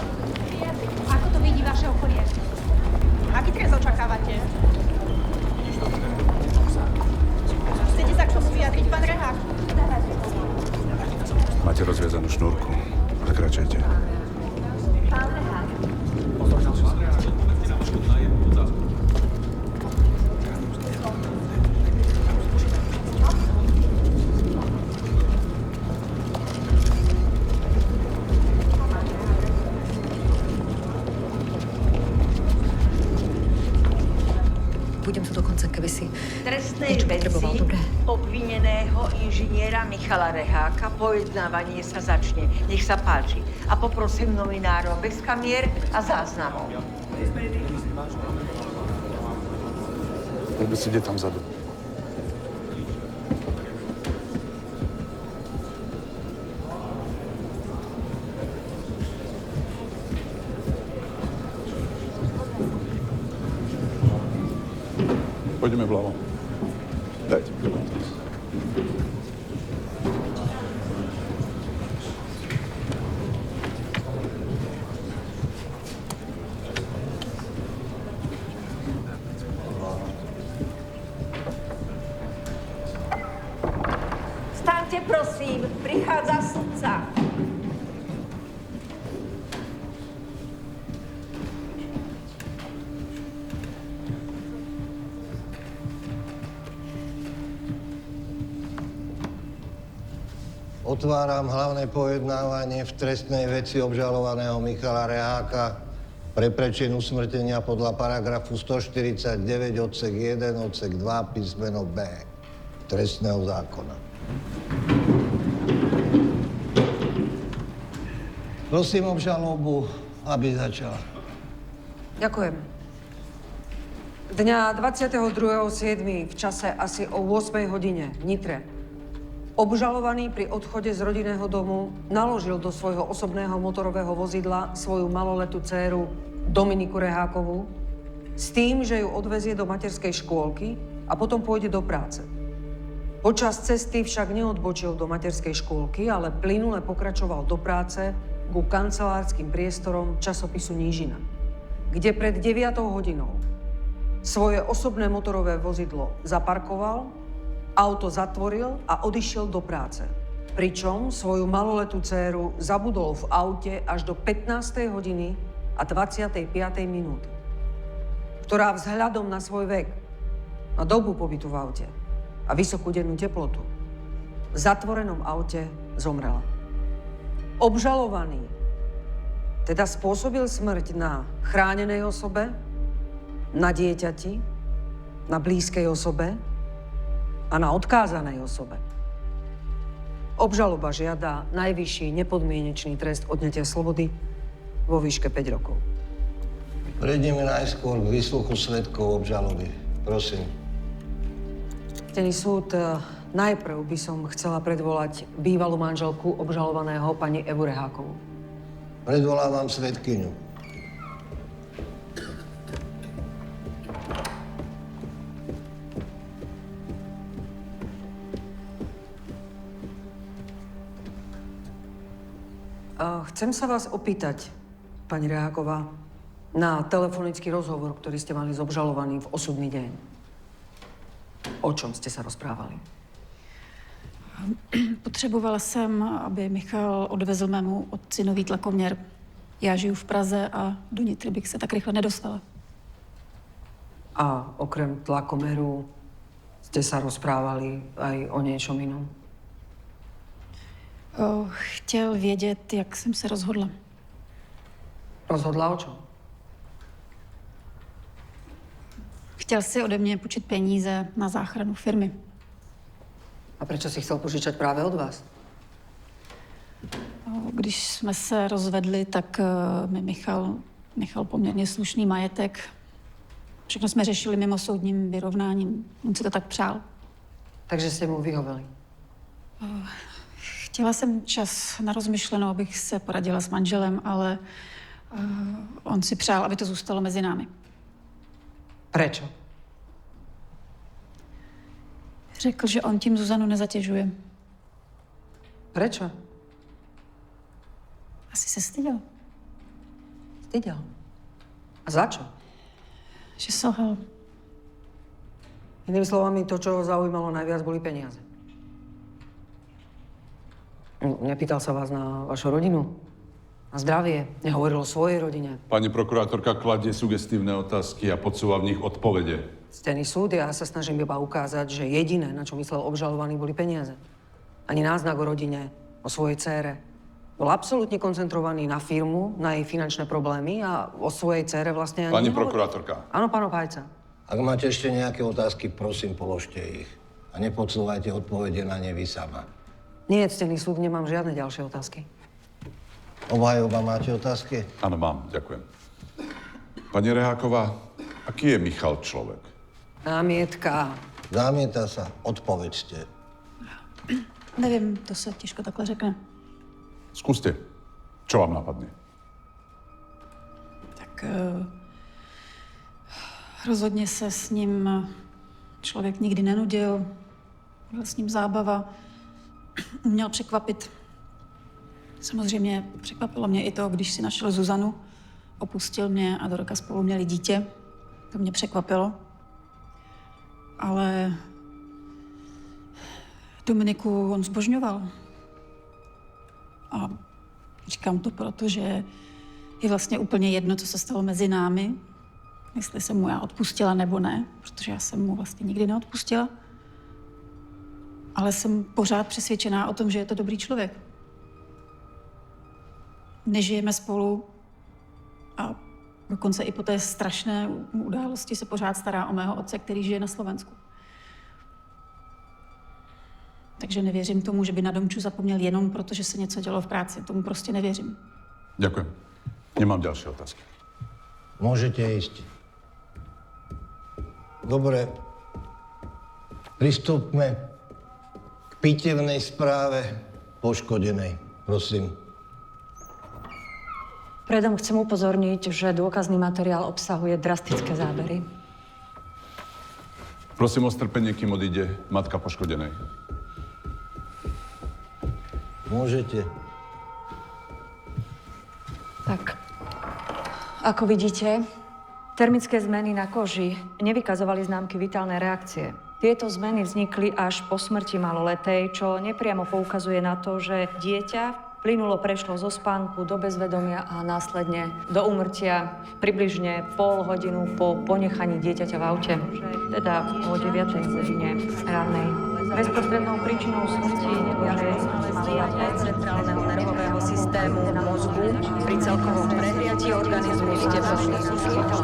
Ako to vidí vaše okolie? Aký trest očakávate? Chcete sa k tomu vyjadriť, pán Rehák? Máte rozviazanú šnúrku. Prekračajte. Pán Rehák. Budem tu dokonca, keby si Trestnej niečo potreboval, veci dobre? obvineného inžiniera Michala Reháka pojednávanie sa začne. Nech sa páči. A poprosím novinárov bez kamier a záznamov. Tak by si ide tam vzadu. Poďme vľavo. Dajte mi to. Staňte, prosím, prichádza sudca. Otváram hlavné pojednávanie v trestnej veci obžalovaného Michala Reháka pre prečin usmrtenia podľa paragrafu 149 odsek 1 odsek 2 písmeno B trestného zákona. Prosím obžalobu, aby začala. Ďakujem. Dňa 22.7. v čase asi o 8 hodine v Nitre obžalovaný pri odchode z rodinného domu naložil do svojho osobného motorového vozidla svoju maloletú dcéru Dominiku Rehákovú s tým, že ju odvezie do materskej škôlky a potom pôjde do práce. Počas cesty však neodbočil do materskej škôlky, ale plynule pokračoval do práce ku kancelárskym priestorom časopisu Nížina, kde pred 9 hodinou svoje osobné motorové vozidlo zaparkoval, auto zatvoril a odišiel do práce. Pričom svoju maloletú dcéru zabudol v aute až do 15. hodiny a 25. minúty, ktorá vzhľadom na svoj vek, na dobu pobytu v aute a vysokú dennú teplotu v zatvorenom aute zomrela. Obžalovaný teda spôsobil smrť na chránenej osobe, na dieťati, na blízkej osobe a na odkázanej osobe. Obžaloba žiada najvyšší nepodmienečný trest odňatia slobody vo výške 5 rokov. Prejdeme najskôr k výsluchu svedkov obžaloby. Prosím. Ctený súd, najprv by som chcela predvolať bývalú manželku obžalovaného pani Evu Rehákovú. Predvolávam svedkyňu. Chcem sa vás opýtať, pani Reháková, na telefonický rozhovor, ktorý ste mali s obžalovaným v osudný deň. O čom ste sa rozprávali? Potřebovala jsem, aby Michal odvezl mému otci nový tlakoměr. Já žiju v Praze a do Nitry bych se tak rychle nedostala. A okrem tlakomeru ste sa rozprávali aj o niečom inom? Chtěl vědět, jak jsem se rozhodla. Rozhodla o čom? Chtěl si ode mě půjčit peníze na záchranu firmy. A prečo si chcel požičať práve od vás? Když jsme se rozvedli, tak mi Michal nechal poměrně slušný majetek. Všechno jsme řešili mimo soudním vyrovnáním. On si to tak přál. Takže ste mu vyhoveli? Chtěla jsem čas na rozmyšlenou, abych se poradila s manželem, ale on si přál, aby to zůstalo mezi námi. Prečo? Řekl, že on tím Zuzanu nezatěžuje. Prečo? Asi se styděl. Styděl? A za čo? Že selhal. Inými slovami, to, čo ho zaujímalo najviac, boli peniaze. Nepýtal sa vás na vašu rodinu? Na zdravie? Nehovoril o svojej rodine? Pani prokurátorka kladie sugestívne otázky a podsúva v nich odpovede. Ctený súd, ja sa snažím iba ukázať, že jediné, na čo myslel obžalovaný, boli peniaze. Ani náznak o rodine, o svojej dcére. Bol absolútne koncentrovaný na firmu, na jej finančné problémy a o svojej dcére vlastne ani Pani nehovoril. prokurátorka. Áno, pán Opajca. Ak máte ešte nejaké otázky, prosím, položte ich. A nepodsúvajte odpovede na ne vy sama. Nie, ctený súd, nemám žiadne ďalšie otázky. Obhajoba, máte otázky? Áno, mám, ďakujem. Pani Reháková, aký je Michal človek? Námietka. Námieta sa, odpovedzte. Nevím, to se těžko takhle řekne. Skúste. Čo vám napadne? Tak rozhodně se s ním člověk nikdy nenudil. Byla s ním zábava. Uměl překvapit. Samozřejmě překvapilo mě i to, když si našel Zuzanu, opustil mě a do roka spolu měli dítě. To mě překvapilo. Ale Dominiku on zbožňoval. A říkám to proto, že je vlastně úplně jedno, co se stalo mezi námi. Jestli jsem mu já odpustila nebo ne, protože já jsem mu vlastně nikdy neodpustila. Ale jsem pořád přesvědčená o tom, že je to dobrý člověk. Nežijeme spolu a dokonce i po té strašné události se pořád stará o mého otce, který žije na Slovensku. Takže nevěřím tomu, že by na Domču zapomněl jenom proto, že se něco dělo v práci. Tomu prostě nevěřím. Ďakujem. Nemám ďalšie otázky. Môžete ísť. Dobre. Pristúpme k pitevnej správe poškodenej. Prosím. Predom chcem upozorniť, že dôkazný materiál obsahuje drastické zábery. Prosím o strpenie, kým odíde matka poškodenej. Môžete. Tak, ako vidíte, termické zmeny na koži nevykazovali známky vitálnej reakcie. Tieto zmeny vznikli až po smrti maloletej, čo nepriamo poukazuje na to, že dieťa plynulo prešlo zo spánku do bezvedomia a následne do úmrtia približne pol hodinu po ponechaní dieťaťa v aute. Teda o 9. hodine rannej. Bezprostrednou príčinou smrti nebolo zlyhanie centrálneho nervového systému mozgu pri celkovom prehriatí organizmu s teplotou vitálnej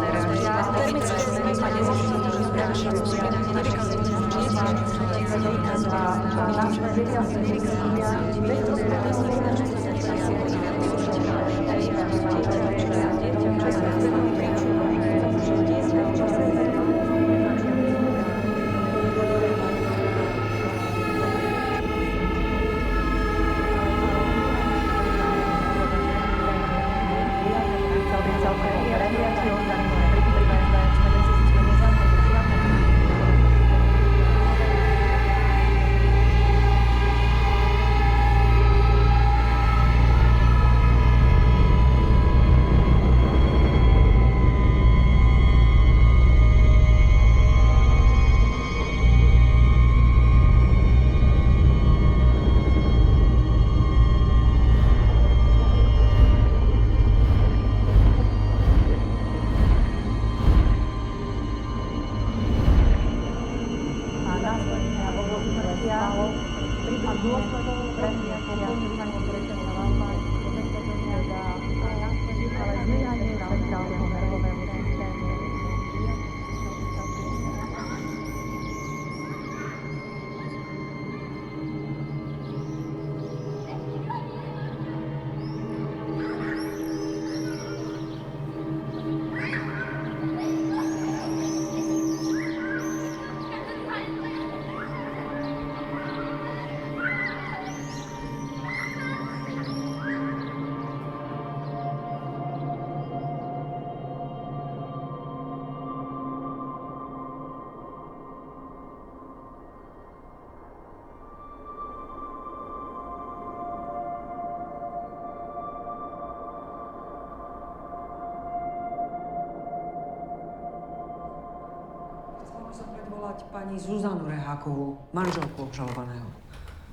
pani Zuzanu Rehákovú, manželku obžalovaného.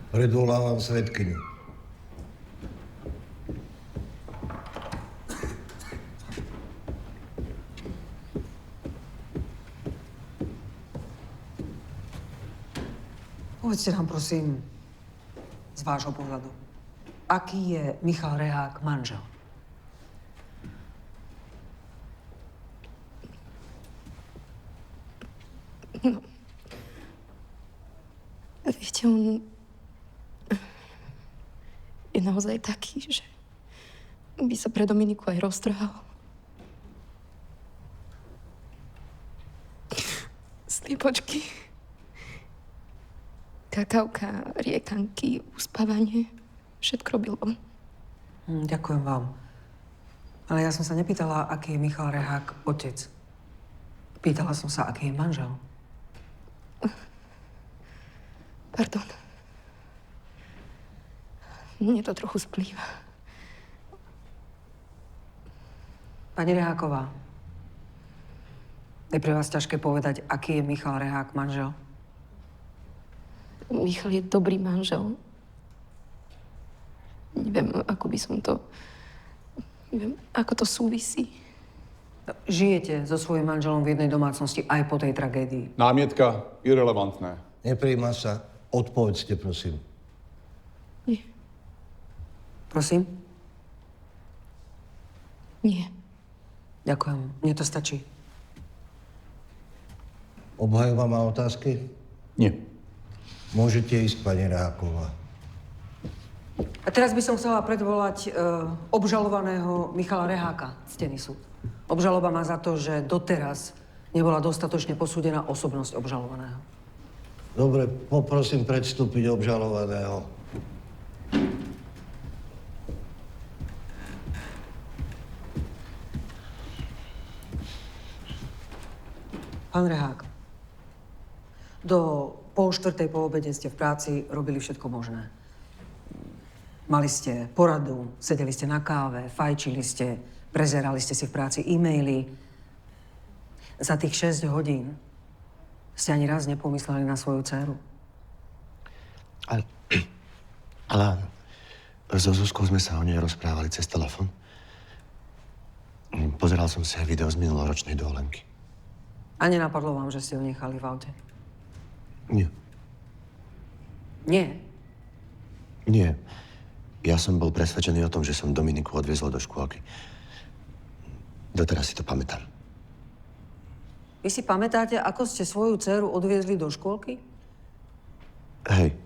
Predvolávam svedkyňu. Povedzte nám, prosím, z vášho pohľadu, aký je Michal Rehák manžel? No. Viete, on je naozaj taký, že by sa pre Dominiku aj roztrhal. Sliepočky, kakauka, riekanky, uspávanie, všetko robil on. Ďakujem vám. Ale ja som sa nepýtala, aký je Michal Rehák otec. Pýtala som sa, aký je manžel. Pardon. Mne to trochu splýva. Pani Reháková, je pre vás ťažké povedať, aký je Michal Rehák manžel? Michal je dobrý manžel. Neviem, ako by som to... Neviem, ako to súvisí. Žijete so svojím manželom v jednej domácnosti aj po tej tragédii. Námietka irelevantné. Nepríjma sa. Odpovedzte, prosím. Nie. Prosím? Nie. Ďakujem, mne to stačí. Obhajoba má otázky? Nie. Môžete ísť, pani Reháková. A teraz by som chcela predvolať obžalovaného Michala Reháka, ctený súd. Obžaloba má za to, že doteraz nebola dostatočne posúdená osobnosť obžalovaného. Dobre, poprosím predstúpiť obžalovaného. Pán Rehák, do 3:30 po obede ste v práci robili všetko možné. Mali ste poradu, sedeli ste na káve, fajčili ste, prezerali ste si v práci e-maily. Za tých 6 hodín ste ani raz nepomysleli na svoju dcéru. Ale áno. So Zuzkou sme sa o nej rozprávali cez telefon. Pozeral som si aj video z minuloročnej dovolenky. A nenapadlo vám, že ste ho nechali v aute? Nie. Nie. Nie. Ja som bol presvedčený o tom, že som Dominiku odviezol do škôlky. Doteraz si to pamätám. Vy si pamätáte, ako ste svoju dceru odviezli do škôlky? Hej.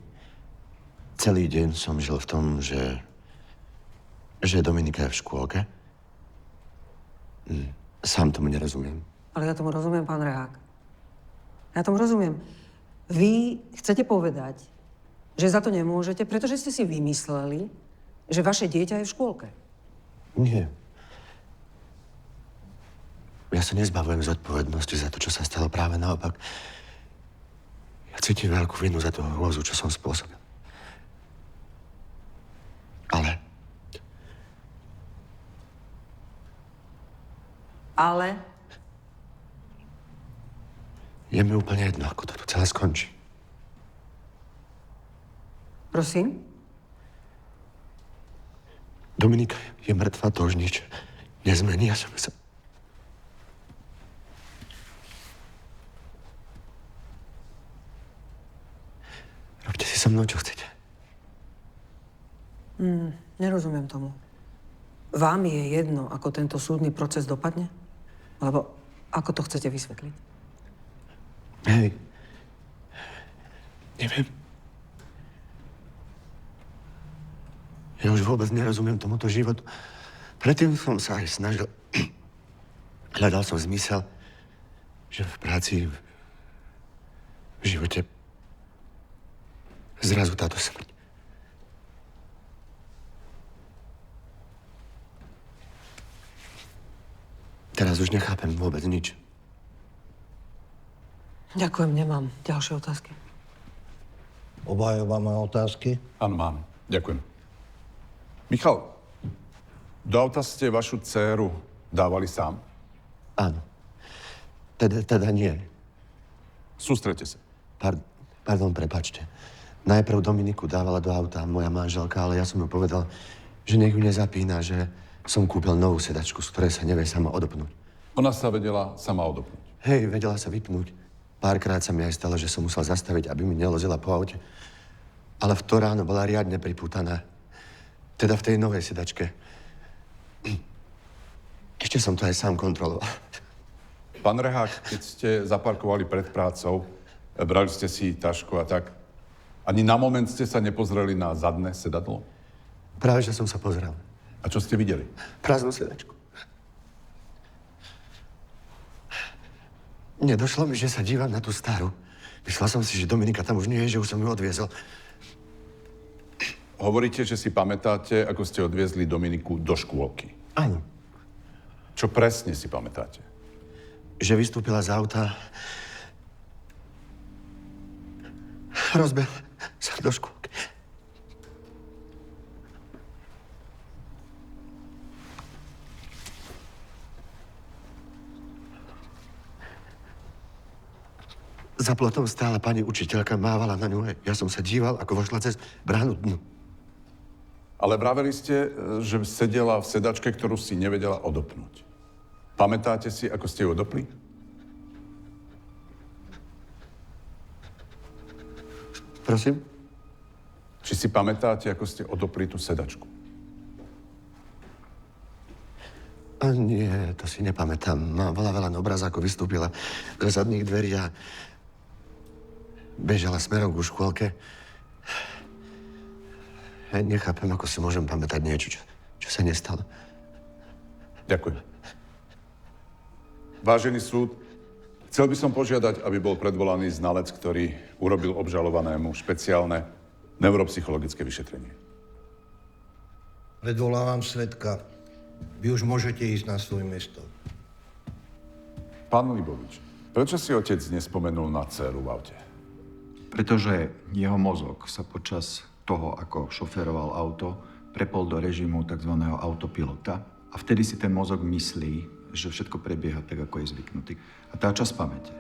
Celý deň som žil v tom, že Dominika je v škôlke. Sám tomu nerozumiem. Ale ja tomu rozumiem, pán Rehák. Ja tomu rozumiem. Vy chcete povedať, že za to nemôžete, pretože ste si vymysleli, že vaše dieťa je v škôlke. Nie. Ja sa nezbavujem zodpovednosti za to, čo sa stalo. Práve naopak. Ja cítim veľkú vinu za toho hrôzu, čo som spôsobil. Ale? Je mi úplne jedno, ako to tu celé skončí. Prosím? Dominika je mŕtva, to už nič nezmení. Ja som sa... Robte si so mnou, čo chcete. Nerozumiem tomu. Vám je jedno, ako tento súdny proces dopadne? Alebo ako to chcete vysvetliť? Hej. Neviem. Ja už vôbec nerozumiem tomuto životu. Predtým som sa aj snažil. Hľadal som zmysel, že v práci, v živote zrazu táto smrť. Teraz už nechápem vôbec nič. Ďakujem, nemám ďalšie otázky. Obhajoba má otázky? Áno, máme. Ďakujem. Michal, do auta ste vašu dcéru dávali sám? Áno. Teda nie. Sústrete sa. Pardon, prepáčte. Najprv Dominiku dávala do auta moja manželka, ale ja som mu povedal, že nech ju nezapína, že som kúpil novú sedačku, z ktorej sa nevie sama odopnúť. Ona sa vedela sama odopnúť. Hej, vedela sa vypnúť. Párkrát sa mi aj stalo, že som musel zastaviť, aby mi nelozila po aute. Ale v to ráno bola riadne pripútaná. Teda v tej novej sedačke. Ešte som to aj sám kontroloval. Pán Rehák, keď ste zaparkovali pred prácou, brali ste si tašku a tak, ani na moment ste sa nepozreli na zadné sedadlo? Práve, že som sa pozrel. A čo ste videli? Prázdnu sedačku. Nedošlo mi, že sa dívam na tú starú. Myslel som si, že Dominika tam už nie je, že už som ju odviezol. Hovoríte, že si pamätáte, ako ste odviezli Dominiku do škôlky. Áno. Čo presne si pamätáte? Že vystúpila z auta, rozbehla sa do škôlky. Za plotom stála pani učiteľka, mávala na ňu. Ja som sa díval, ako vošla cez bránu dnu. Ale vraveli ste, že sedela v sedačke, ktorú si nevedela odopnúť. Pamätáte si, ako ste ju odopli? Prosím? Či si pamätáte, ako ste odopli tú sedačku? A nie, to si nepamätám. Bola veľa na obrazáku, vystúpila do zadných dverí a bežala smerom ku škôlke. Ja nechápem, ako si môžem pamätať niečo, čo sa nestalo. Ďakujem. Vážený súd, chcel by som požiadať, aby bol predvolaný znalec, ktorý urobil obžalovanému špeciálne neuropsychologické vyšetrenie. Predvolávam svedka. Vy už môžete ísť na svoje miesto. Pán Libovič, prečo si otec nespomenul na dcéru v aute? Pretože jeho mozog sa počas toho, ako šoféroval auto, prepol do režimu tzv. Autopilota a vtedy si ten mozog myslí, že všetko prebieha tak, ako je zvyknutý. A tá časť pamäte,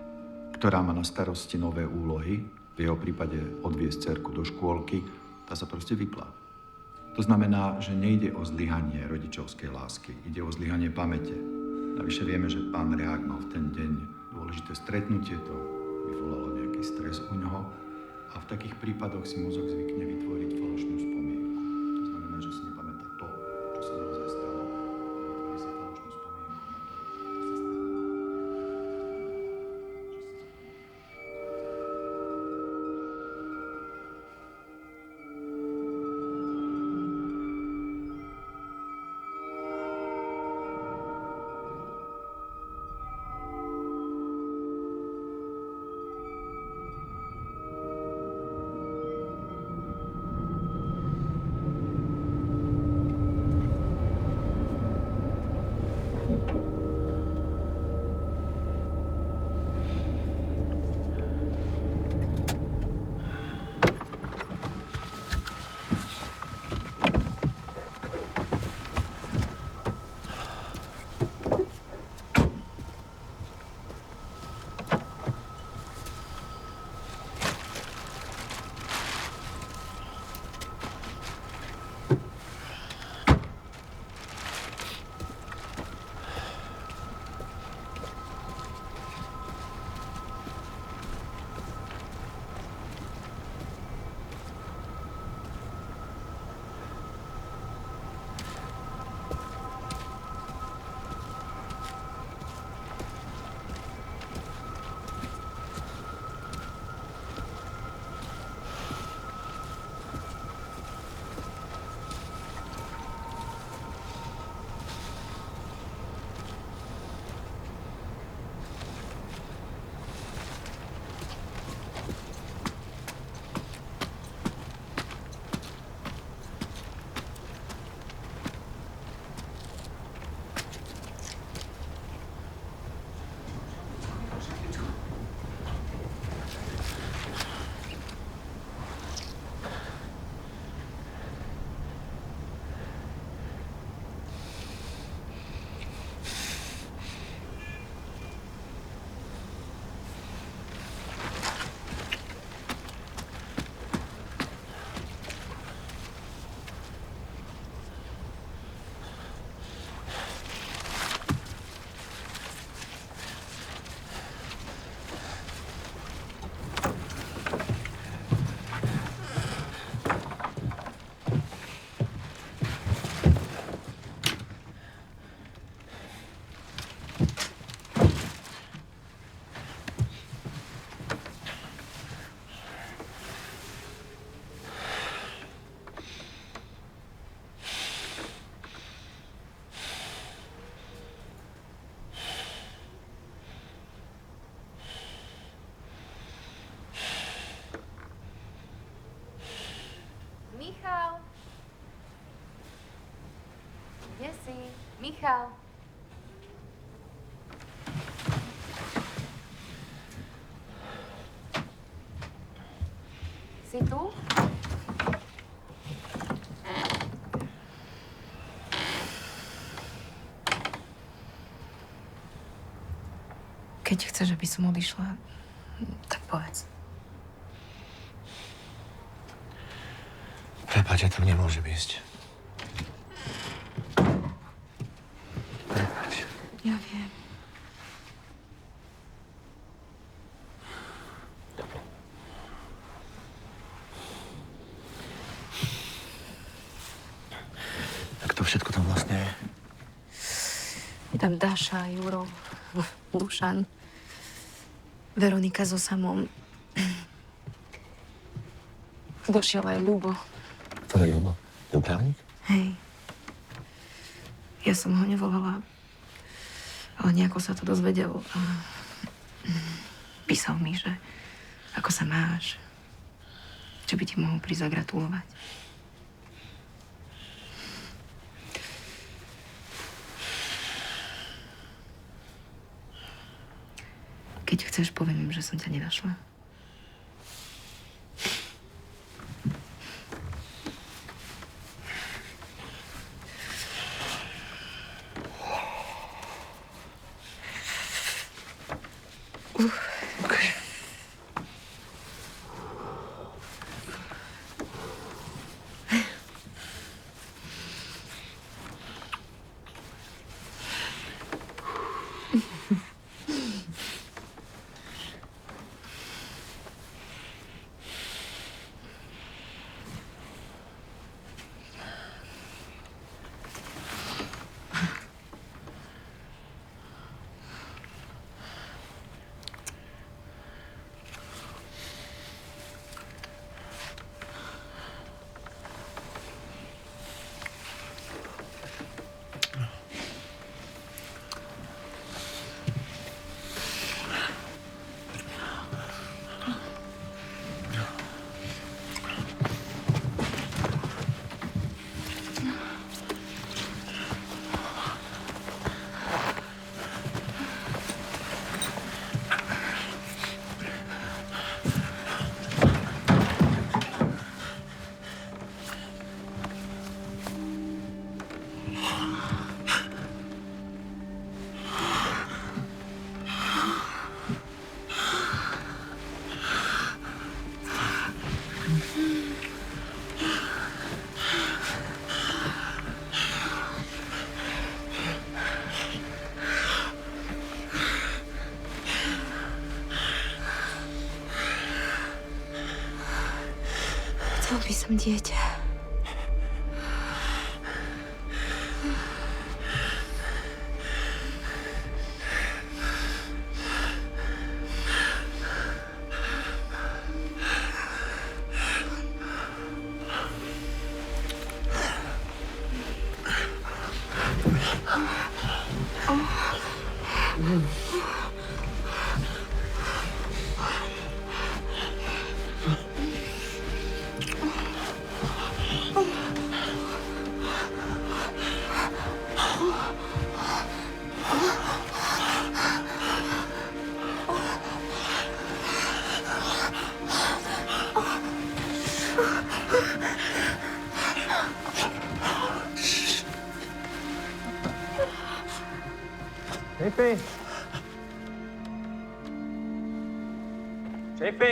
ktorá má na starosti nové úlohy, v jeho prípade odviesť dcerku do škôlky, tá sa proste vyplá. To znamená, že nejde o zlyhanie rodičovskej lásky, ide o zlyhanie pamäte. Navyše vieme, že pán Rehák mal v ten deň dôležité stretnutie, to vyvolalo nejaký stres u ňoho a v takých prípadoch si mozog zvykne vytvoriť falošnú spomienku. To znamená, že si nepamätá to, čo sa naozaj stalo, vytvorí si falošnú spomienku na to, čo sa stalo. Michal! Kde si? Michal! Si tu? Keď chceš, aby som odišla, tak povedz. Prepáč, ja tam nemôžem ísť. Prepáč. Ja viem. Tam Dáša, Juro, Dušan, Veronika so Samom. Došiel aj Ľubo. To je Ľubo? Ten právnik? Hej. Ja som ho nevolala, ale nejako sa to dozvedel. A písal mi, že ako sa máš, že by ti mohol prísť zagratulovať. Keď chceš, poviem im, že som ťa nenašla. Chcel by som dieťa. Šéfe! Šéfe!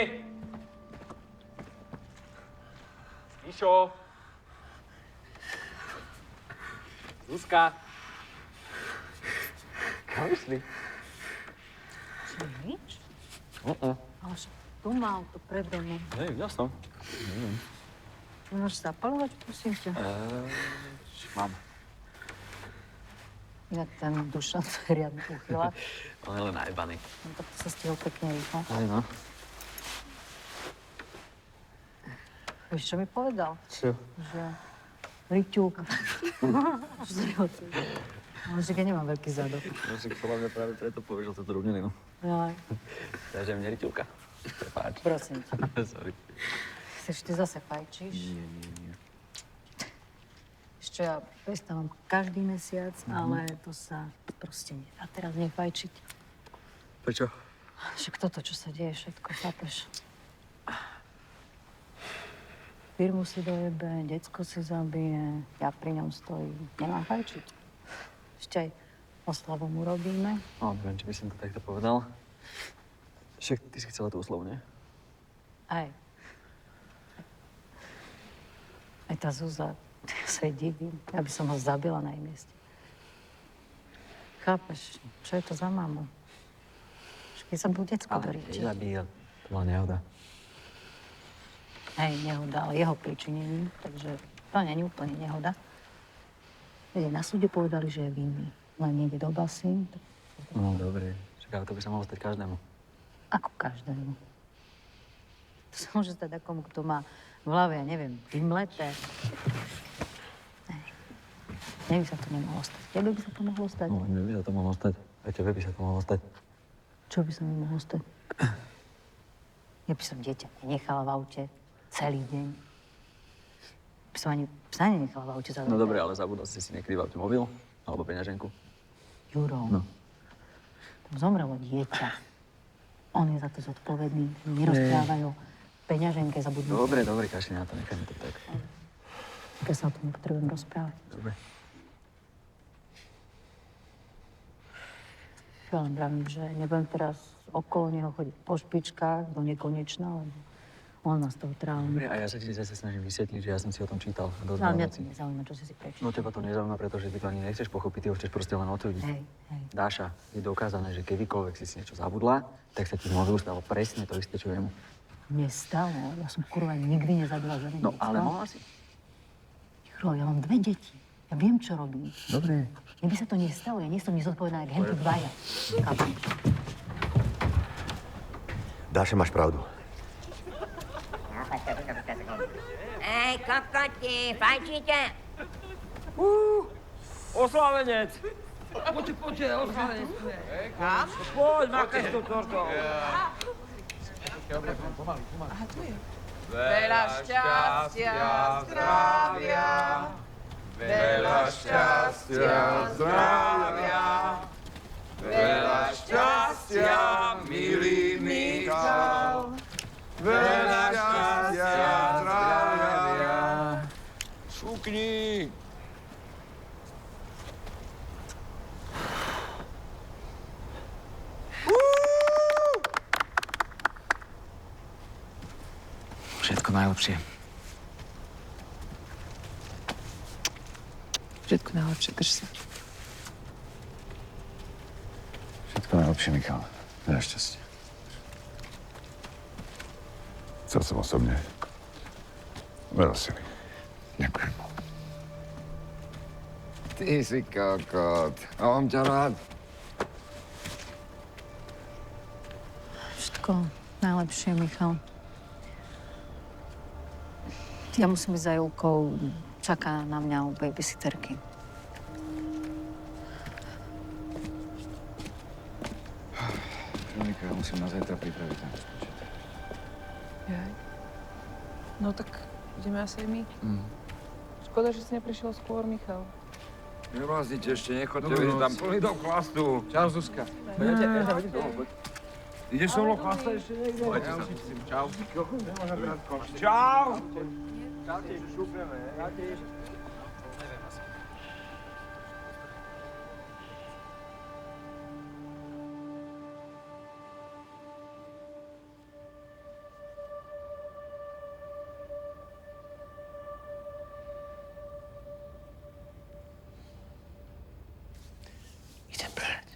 Míšo! Zuzka! Kam išli? Čo, nič? Ale však tu mal to pred domom. Hej, videl som. Neviem. Máš zapaľovať, prosím ťa? Mám. Ja ten Dušan, to je riadny uchylák. On je len najebaný. No tak to sa stihol pekne rýchlo. Aj no. Vieš, čo mi povedal? Čo? Že Riťuk. Ale že ja nemám veľký zadok. No si podľa mňa práve preto povieš, že to drobniny, no. Jaj. Takže mne Riťulka. Prepáč. Prosím ťa. Sorry. Chceš, ty zase fajčíš? Nie. Ešte ja prestávam každý mesiac, ale to sa proste nedá teraz nefajčiť. Prečo? Však toto, čo sa deje, všetko, chápeš? Firmu si dojebe, decko si zabije, ja pri ňom stojím. Nemám fajčiť. Ešte aj oslavu mu robíme. No, neviem, či by som to takto povedal. Však ty si chcela tú oslavu, nie? Aj. Aj tá Zúza, ja sa jej divím. Ja by som ho zabila na jej mieste. Chápeš, čo je to za mamu? Keď sa bude decko do rieči. Ale zabíja. To bola nehoda. Hej, nehoda, ale jeho príčinením, takže to nie je úplne nehoda. Veď na súde povedali, že je vinný. len niekde do basy. No, dobre. Však ale to by sa mohlo stať každému. Ako každému. To sa môže stať takomu, kto má v hlave, ja neviem, vymleté. Mne by sa to nemohlo stať. Tebe by sa to mohlo stať? No, mne by sa to mohlo stať. Aj tebe by sa to mohlo stať. Čo by sa mi mohlo stať? Ja by som dieťa nenechala v aute celý deň. By som ani psa nenechala v aute celý deň. No dobre, ale zabudol si niekedy v aute mobil? Alebo peňaženku? Juro, No. tam zomrelo dieťa. On je za to zodpovedný. Nerozprávajú peňaženke zabudnúť. Dobre, kašli na to, nechajme to tak. Ja sa o tom nepotrebujem rozprávať. Dobre. Ja len vravím, že nebudem teraz okolo neho chodiť po špičkách do nekonečna, lebo on nás toho trávi. Dobre, a ja sa ti zase snažím vysvetliť, že ja som si o tom čítal. Dosť No, veľa mňa vecí. to nezaujíma, čo si prečítal. No teba to nezaujíma, pretože ty to ani nechceš pochopiť, ty ho chceš proste len odsúdiť. Hej. Dáša, je dokázané, že kedykoľvek si niečo zabudla, tak sa ti v mobilu stalo presne to isté, čo jemu. Mne stalo, ja som kurva nikdy nezabila žiadne No, decko. ale mohla si. Juro, ja mám 2 deti. Ja viem, čo robím. Dobre. Mne by sa to nestalo, ja nie som nezodpovedná, jak hentí dvaja. Chápem. Dáša, máš pravdu. Ej, kokoti, fajčíte? Oslavenec! Poďte, oslavenec. Kam? Poď, makaš to torto. Pomaly. Aha, tu je. Veľa šťastia, zdravia. Veľa šťastia, zdravia. Veľa šťastia, milý Michal. Veľa šťastia, zdravia. Šukni. Všetko najlepšie. Všetko najlepšie, drž sa. Všetko najlepšie, Michal. Veľa šťastia. Chcel som osobne. Veľa sily. Ďakujem. Ty si kokot. A mám ťa rád. Všetko najlepšie, Michal. Ja musím ísť za Julkou. Čaká na mňa u babysitterky. Veronika, ja musím na zajtra pripraviť ten rozpočet. Jaj. No tak ideme asi aj my. Škoda, že si neprišiel skôr, Michal. Nebláznite, ešte nechoďte, vidíte tam plný dom chlastu. Čau, Zuzka. Ideš so mnou chlastať ešte niekde? Ja už idem, čau. Čau! Čaute, šupneme. Idem preč.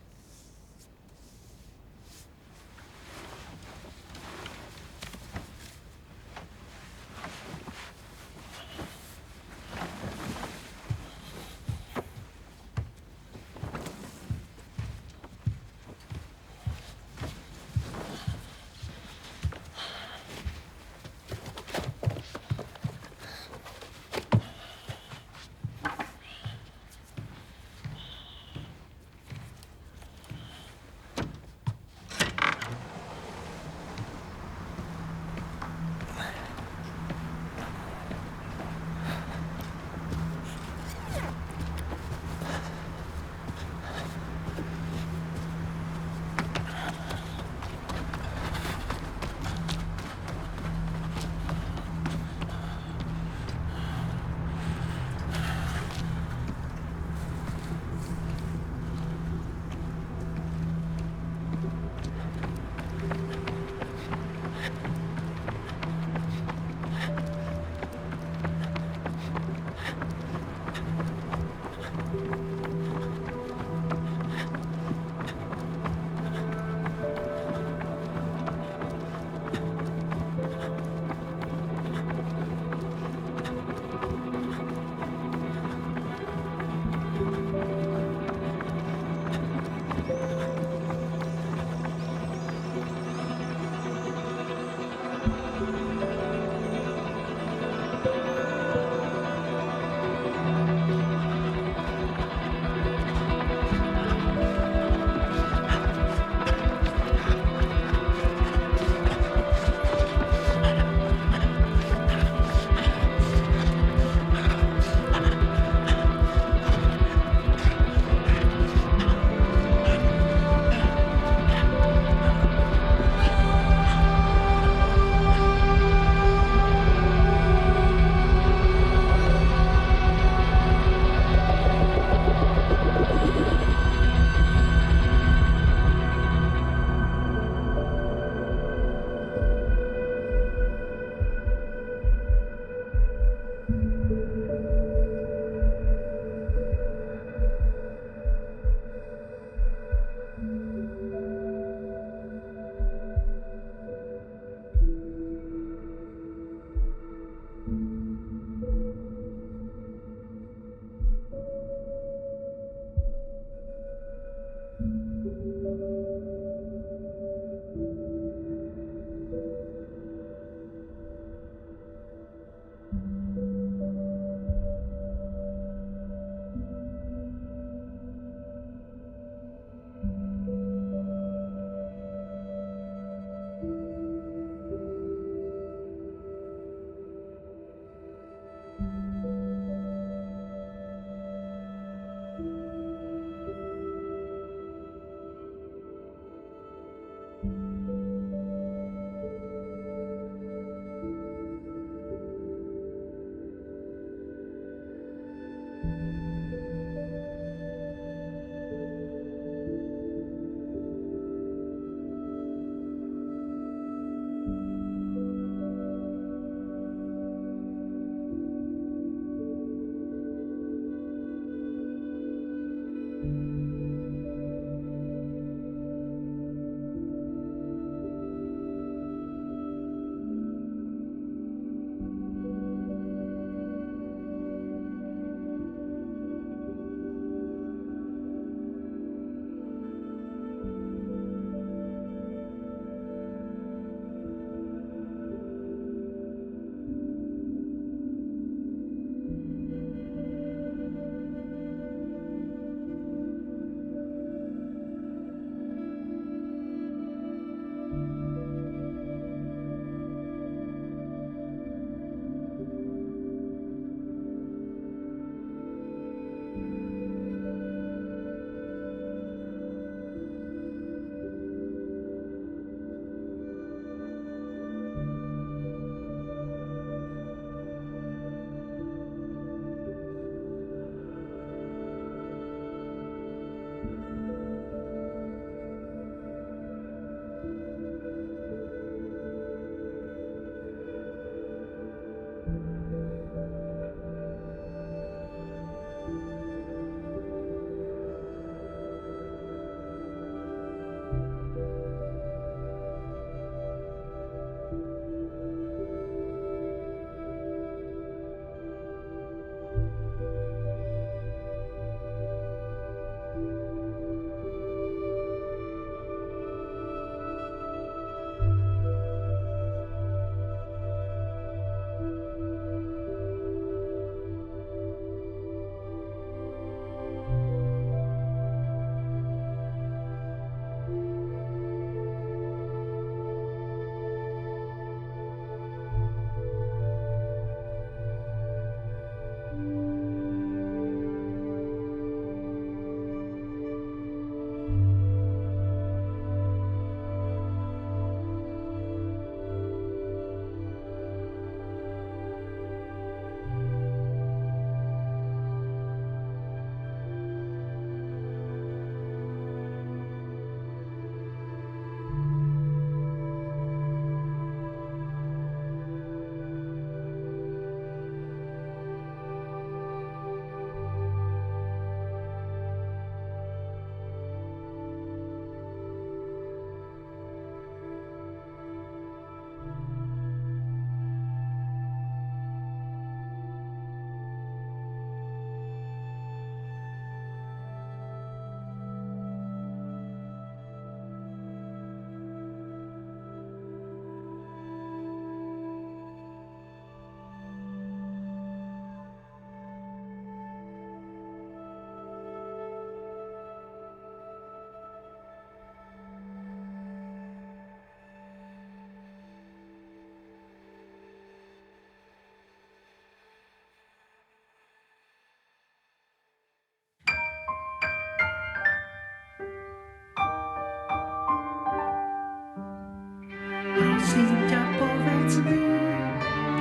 Prosím ťa, povedz mi,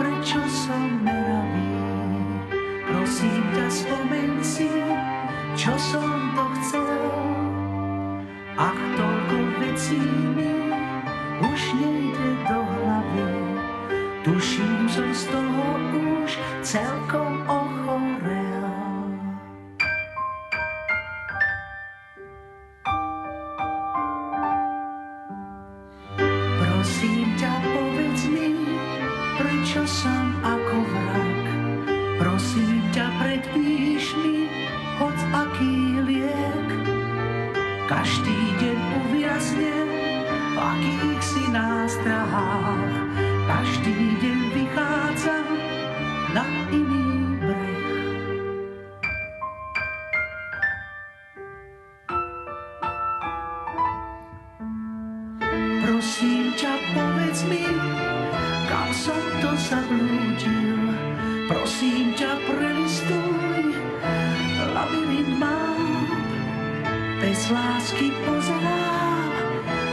prečo som meravý. Prosím ťa, spomeň si, čo som to chcel. Ach, toľko vecí mi už nejde do hlavy. Tuším, som z toho už celkom ochorel. Prosím ťa, povedz mi, prečo som ako vrak. Prosím ťa, predpíš mi hoď aký liek. Každý deň uviaznem v akýchsi nástrahách. Každý deň vychádzam na iný breh. Prosím ťa, povedz mi, kam som to zablúdil. Prosím ťa, prelistuj labyrint mám. Bez lásky pozerám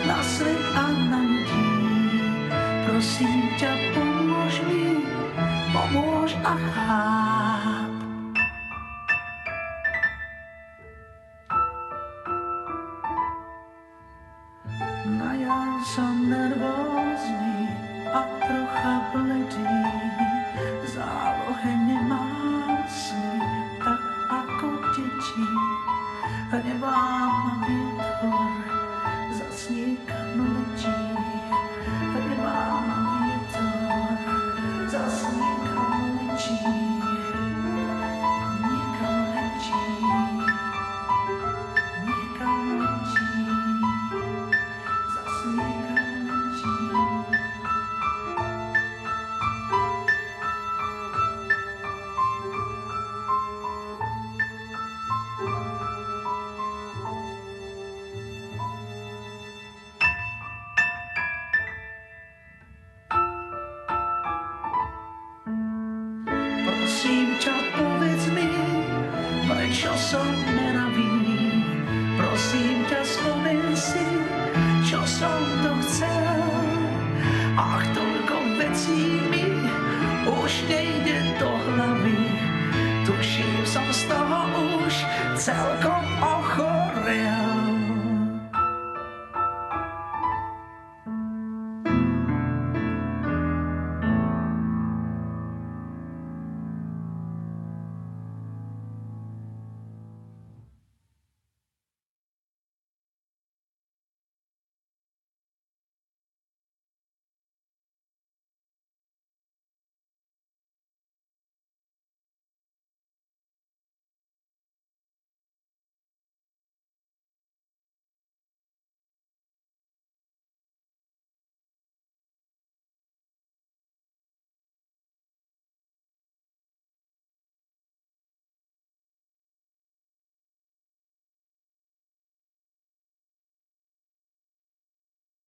na svet a na ľudí. Prosím ťa, pomôž mi, pomôž a cháp. Na jar som nervózny a trocha bledý. V zálohe nemám sny, tak ako deti. Hnevám ma vietor, zas niekam letí. Hnevám ma vietor, zas niekam letí. Niekam letí, niekam letí, zas niekam letí. Prosím ťa, povedz mi, prečo som meravý. Prosím ťa, spomeň si, čo som to chcel. Ach, toľko vecí